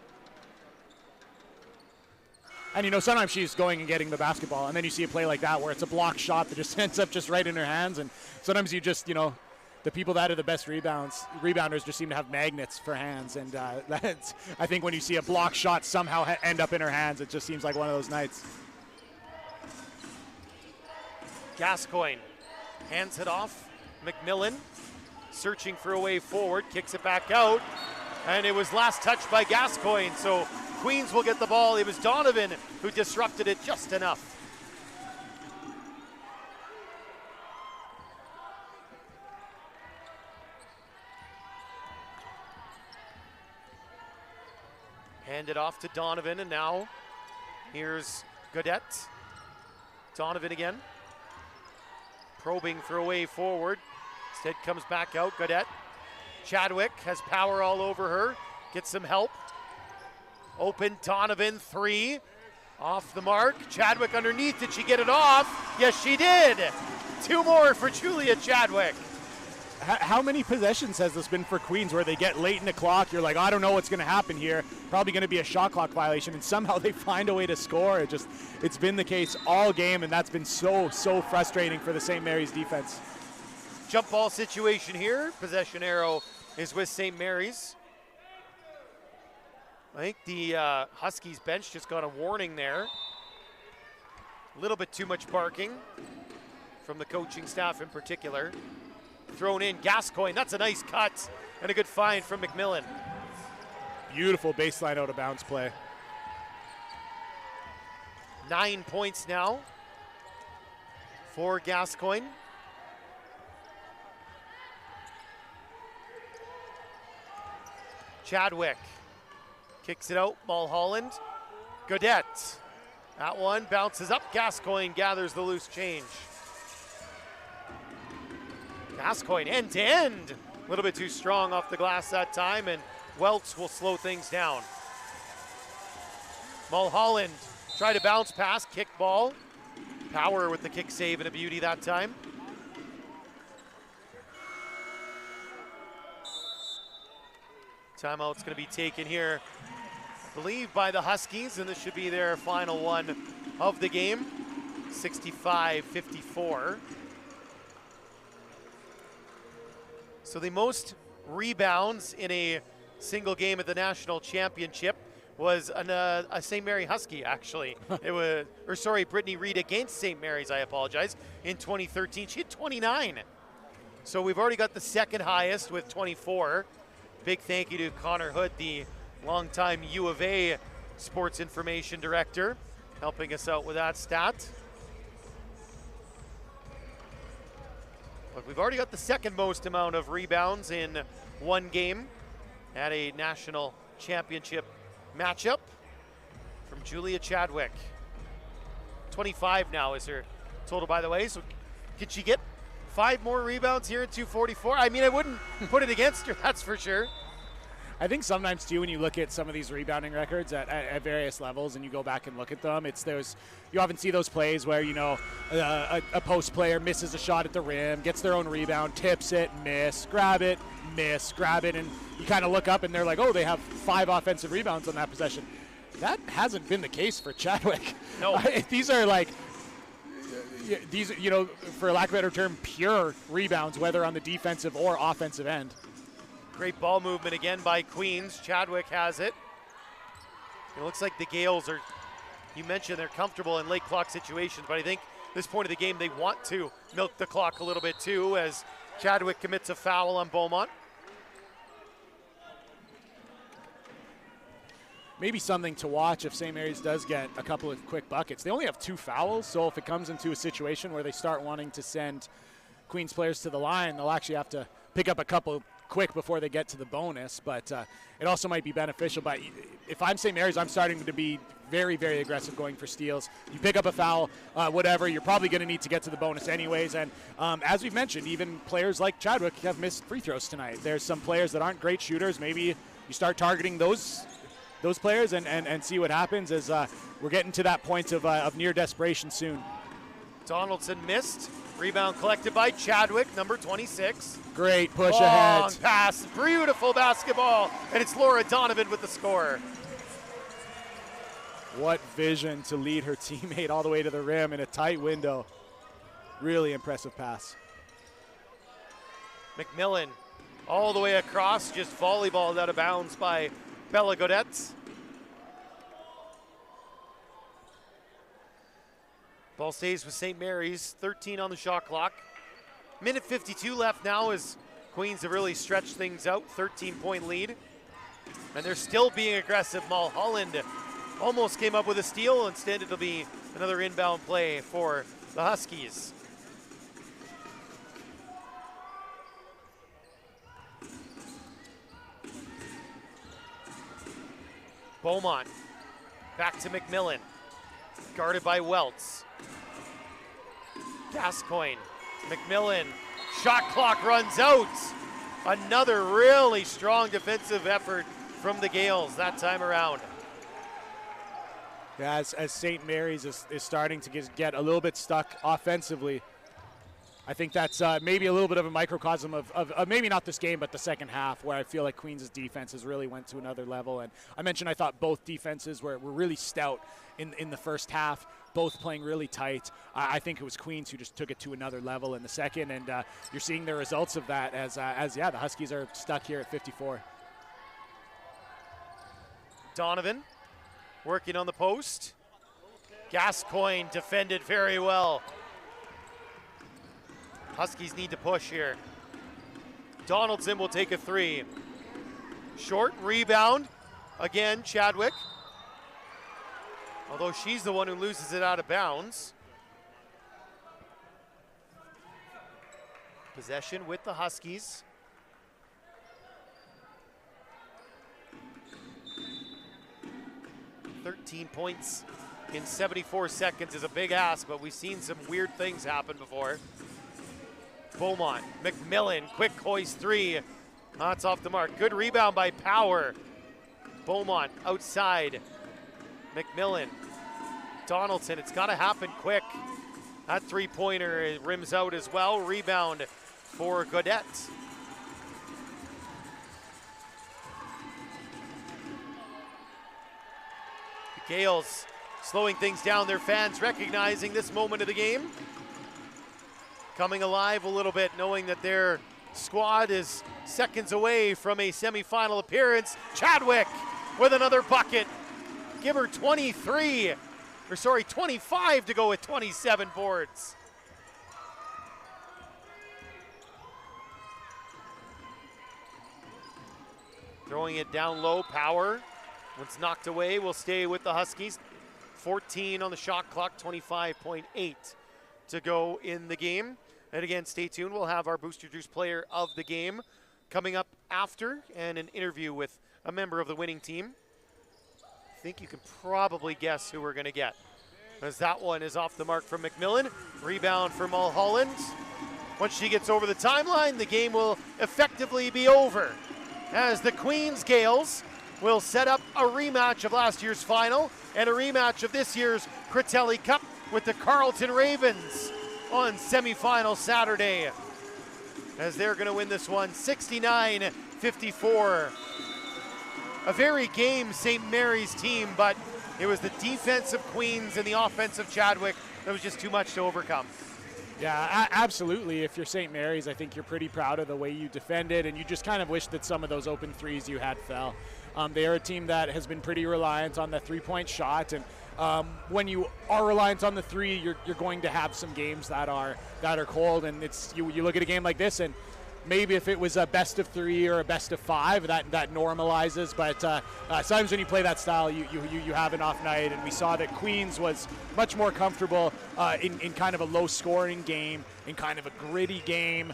And sometimes she's going and getting the basketball, and then you see a play like that where it's a block shot that just ends up just right in her hands. And sometimes you just, the people that are the best rebounders just seem to have magnets for hands. And I think when you see a block shot somehow end up in her hands, it just seems like one of those nights. Gascoigne hands it off. McMillan searching for a way forward, kicks it back out, and it was last touched by Gascoigne, so Queens will get the ball. It was Donovan who disrupted it just enough. Hand it off to Donovan, and now here's Godette. Donovan again, probing for a way forward. Instead comes back out, Godette. Chadwick has Power all over her, gets some help. Open, Donovan, 3. Off the mark, Chadwick underneath, did she get it off? Yes, she did. 2 more for Julia Chadwick. How many possessions has this been for Queens where they get late in the clock, you're like, I don't know what's going to happen here, probably going to be a shot clock violation, and somehow they find a way to score. It's been the case all game, and that's been so frustrating for the St. Mary's defense. Jump ball situation here. Possession arrow is with St. Mary's. I think the Huskies bench just got a warning there. A little bit too much barking from the coaching staff in particular. Thrown in, Gascoigne, that's a nice cut and a good find from McMillan. Beautiful baseline out of bounds play. 9 points now for Gascoigne. Chadwick kicks it out, Mulholland. Gaudette. That one bounces up. Gascoigne gathers the loose change. Gascoigne end to end. A little bit too strong off the glass that time, and Welts will slow things down. Mulholland try to bounce pass, kick ball. Power with the kick save and a beauty that time. Timeout's going to be taken here, I believe, by the Huskies, and this should be their final one of the game. 65-54. So the most rebounds in a single game at the national championship was a St. Mary Husky, actually. It was, or sorry, Brittany Reed against St. Mary's, I apologize, in 2013. She had 29. So we've already got the second highest with 24. Big thank you to Connor Hood, the longtime U of A sports information director, helping us out with that stat. But we've already got the second most amount of rebounds in one game at a national championship matchup from Julia Chadwick. 25 now is her total, by the way. So could she get 5 more rebounds here in 2:44? I mean, I wouldn't put it against her, that's for sure. I think sometimes too, when you look at some of these rebounding records at various levels and you go back and look at them, it's those, you often see those plays where, you know, a post player misses a shot at the rim, gets their own rebound, tips it, miss, grab it, and you kind of look up and they're like, oh, they have 5 offensive rebounds on that possession. That hasn't been the case for Chadwick. No. These are like, these, you know, for lack of a better term, pure rebounds, whether on the defensive or offensive end. Great ball movement again by Queens. Chadwick has it. It looks like the Gales are, you mentioned they're comfortable in late clock situations, but I think at this point of the game they want to milk the clock a little bit too, as Chadwick commits a foul on Beaumont. Maybe something to watch if St. Mary's does get a couple of quick buckets. They only have 2 fouls, so if it comes into a situation where they start wanting to send Queens players to the line, they'll actually have to pick up a couple quick before they get to the bonus, but it also might be beneficial. But if I'm St. Mary's, I'm starting to be very, very aggressive going for steals. You pick up a foul, whatever, you're probably going to need to get to the bonus anyways. And as we've mentioned, even players like Chadwick have missed free throws tonight. There's some players that aren't great shooters. Maybe you start targeting those players and see what happens as we're getting to that point of near desperation soon. Donaldson missed. Rebound collected by Chadwick, number 26. Great push Long ahead. pass, beautiful basketball, and it's Laura Donovan with the score. What vision to lead her teammate all the way to the rim in a tight window. Really impressive pass. McMillan all the way across, just volleyballed out of bounds by Bella Gaudette. Ball stays with St. Mary's, 13 on the shot clock. Minute 52 left now as Queens have really stretched things out, 13-point lead. And they're still being aggressive. Mulholland almost came up with a steal. Instead, it'll be another inbound play for the Huskies. Beaumont, back to McMillan, guarded by Welts. Gascoigne, McMillan, shot clock runs out. Another really strong defensive effort from the Gales that time around. Yeah, as St. Mary's is starting to get a little bit stuck offensively, I think that's maybe a little bit of a microcosm of maybe not this game, but the second half, where I feel like Queens' defense has really went to another level. And I mentioned I thought both defenses were really stout in the first half, both playing really tight. I think it was Queens who just took it to another level in the second, and you're seeing the results of that as the Huskies are stuck here at 54. Donovan working on the post. Gascoigne defended very well. Huskies need to push here. Donaldson will take a 3. Short rebound. Again, Chadwick. Although she's the one who loses it out of bounds. Possession with the Huskies. 14 points in 74 seconds is a big ask, but we've seen some weird things happen before. Beaumont, McMillan, quick hoist three. That's off the mark. Good rebound by Power. Beaumont outside. McMillan. Donaldson, it's got to happen quick. That three-pointer rims out as well. Rebound for Gaudette. The Gales slowing things down. Their fans recognizing this moment of the game. Coming alive a little bit, knowing that their squad is seconds away from a semifinal appearance. Chadwick with another bucket. Give her 25 to go with 27 boards. Throwing it down low, Power. Once knocked away, will stay with the Huskies. 14 on the shot clock, 25.8 to go in the game. And again, stay tuned. We'll have our Booster Juice player of the game coming up after, and an interview with a member of the winning team. I think you can probably guess who we're going to get, as that one is off the mark from McMillan. Rebound for Mulholland. Once she gets over the timeline, the game will effectively be over, as the Queens Gales will set up a rematch of last year's final and a rematch of this year's Critelli Cup with the Carleton Ravens on semifinal Saturday, as they're going to win this one 69-54. A very game St. Mary's team, but it was the defense of Queens and the offense of Chadwick that was just too much to overcome. Yeah, absolutely. If you're St. Mary's, I think you're pretty proud of the way you defended, and you just kind of wish that some of those open threes you had fell. They are a team that has been pretty reliant on the three-point shot, and when you are reliant on the three, you're going to have some games that are cold, and it's you look at a game like this, and maybe if it was a best of three or a best of five, that normalizes. But sometimes when you play that style, you have an off night, and we saw that Queens was much more comfortable in kind of a low-scoring game, in kind of a gritty game,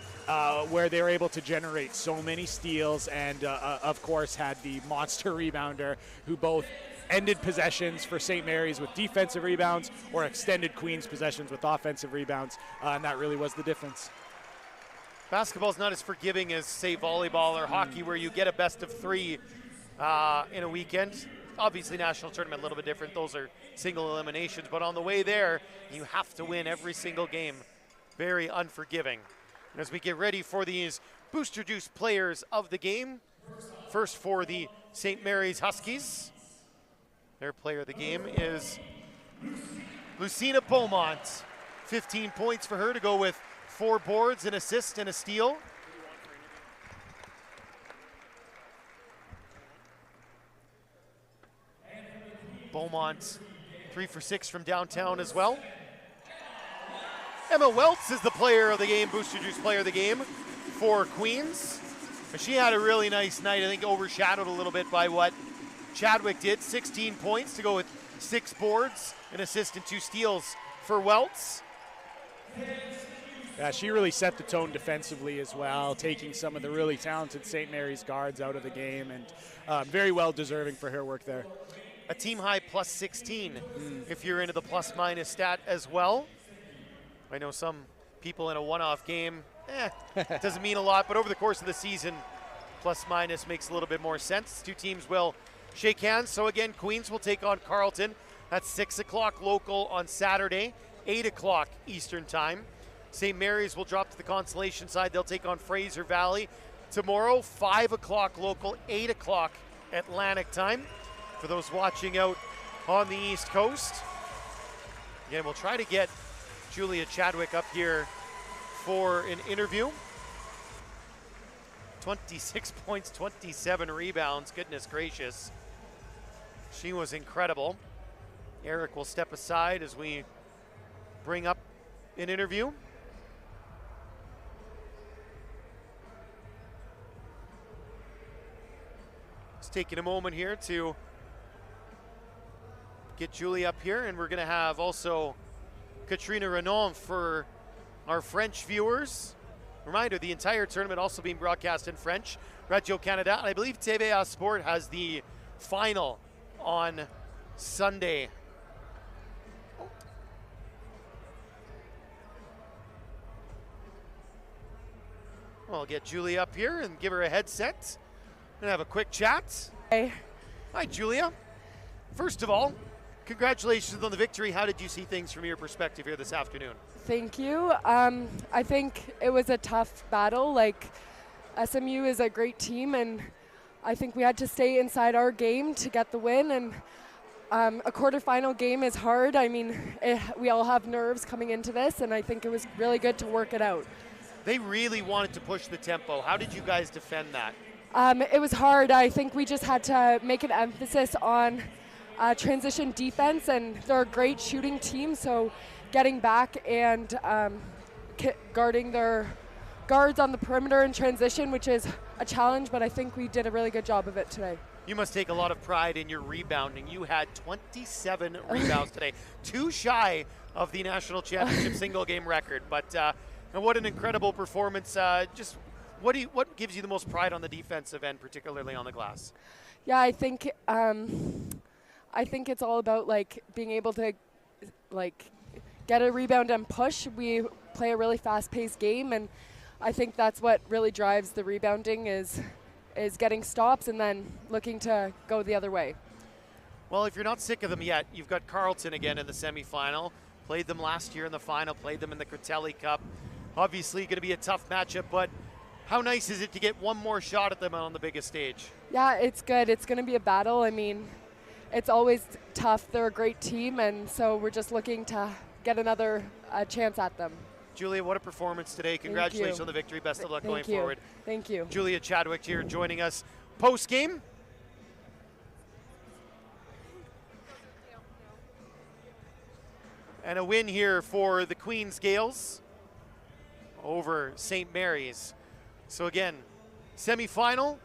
where they were able to generate so many steals, and of course had the monster rebounder who both ended possessions for St. Mary's with defensive rebounds or extended Queens possessions with offensive rebounds, and that really was the difference. Basketball's not as forgiving as, say, volleyball or hockey, where you get a best of three in a weekend. Obviously, national tournament a little bit different. Those are single eliminations, but on the way there, you have to win every single game. Very unforgiving. And as we get ready for these Booster Juice players of the game, first for the St. Mary's Huskies, their player of the game is Lucina Beaumont. 15 points for her to go with 4 boards, an assist, and a steal. Beaumont 3 for 6 from downtown as well. Emma Welts is the player of the game, Booster Juice player of the game for Queens. She had a really nice night, I think overshadowed a little bit by what Chadwick did. 16 points to go with 6 boards, an assist, and 2 steals for Welts. Yeah, she really set the tone defensively as well, taking some of the really talented St. Mary's guards out of the game, and very well deserving for her work there. A team high plus 16 if you're into the plus minus stat as well. I know some people in a one-off game, doesn't mean a lot, but over the course of the season, plus minus makes a little bit more sense. 2 teams will shake hands. So again, Queens will take on Carleton. That's 6 o'clock local on Saturday, 8 o'clock Eastern time. St. Mary's will drop to the Constellation side. They'll take on Fraser Valley tomorrow, 5 o'clock local, 8 o'clock Atlantic time. For those watching out on the East Coast, again, we'll try to get Julia Chadwick up here for an interview. 26 points, 27 rebounds, goodness gracious. She was incredible. Eric will step aside as we bring up an interview. Just taking a moment here to get Julie up here, and we're going to have also Katrina Renon for our French viewers. Reminder, the entire tournament also being broadcast in French. Radio Canada, and I believe TVA Sport has the final on Sunday. I'll get Julia up here and give her a headset and have a quick chat. Hey. Hi, Julia. First of all, congratulations on the victory. How did you see things from your perspective here this afternoon? Thank you. I think it was a tough battle. Like, SMU is a great team, and I think we had to stay inside our game to get the win. And a quarterfinal game is hard. I mean, we all have nerves coming into this, and I think it was really good to work it out. They really wanted to push the tempo. How did you guys defend that? It was hard. I think we just had to make an emphasis on transition defense, and they're a great shooting team, so getting back and guarding their guards on the perimeter in transition, which is a challenge, but I think we did a really good job of it today. You must take a lot of pride in your rebounding. You had 27 rebounds today, 2 shy of the national championship single game record, but and what an incredible performance. Just what gives you the most pride on the defensive end, particularly on the glass? Yeah, I think it's all about like being able to like get a rebound and push. We play a really fast-paced game, and I think that's what really drives the rebounding is getting stops and then looking to go the other way. Well, if you're not sick of them yet, you've got Carleton again in the semifinal. Played them last year in the final, played them in the Critelli Cup. Obviously going to be a tough matchup, but how nice is it to get one more shot at them on the biggest stage? Yeah, it's good. It's going to be a battle. I mean, it's always tough. They're a great team, and so we're just looking to get another chance at them. Julia, what a performance today. Congratulations on the victory. Best of luck going forward. Thank you. Julia Chadwick here joining us post-game. And a win here for the Queen's Gales over St. Mary's. So again, semi-final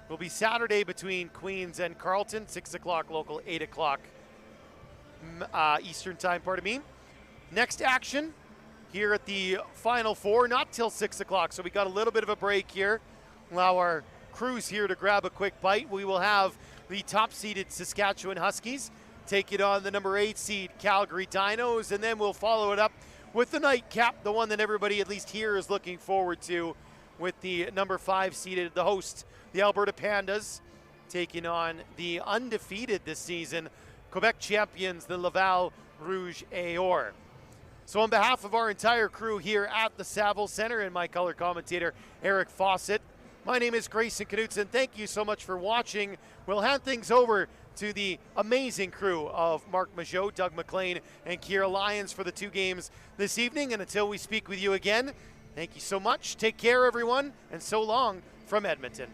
will be Saturday between Queens and Carleton, 6 o'clock local, 8 o'clock Eastern time, pardon me. Next action here at the Final Four, not till 6 o'clock, so we got a little bit of a break here. Allow our crews here to grab a quick bite. We will have the top-seeded Saskatchewan Huskies take it on the number 8 seed Calgary Dinos, and then we'll follow it up with the nightcap, the one that everybody at least here is looking forward to, with the number 5 seeded, the host, the Alberta Pandas, taking on the undefeated this season Quebec champions, the Laval Rouge et Or. So on behalf of our entire crew here at the Saville Centre and my color commentator, Eric Fawcett, my name is Grayson Knutson. Thank you so much for watching. We'll hand things over to the amazing crew of Mark Majot, Doug McLean, and Kira Lyons for the 2 games this evening. And until we speak with you again, thank you so much. Take care, everyone, and so long from Edmonton.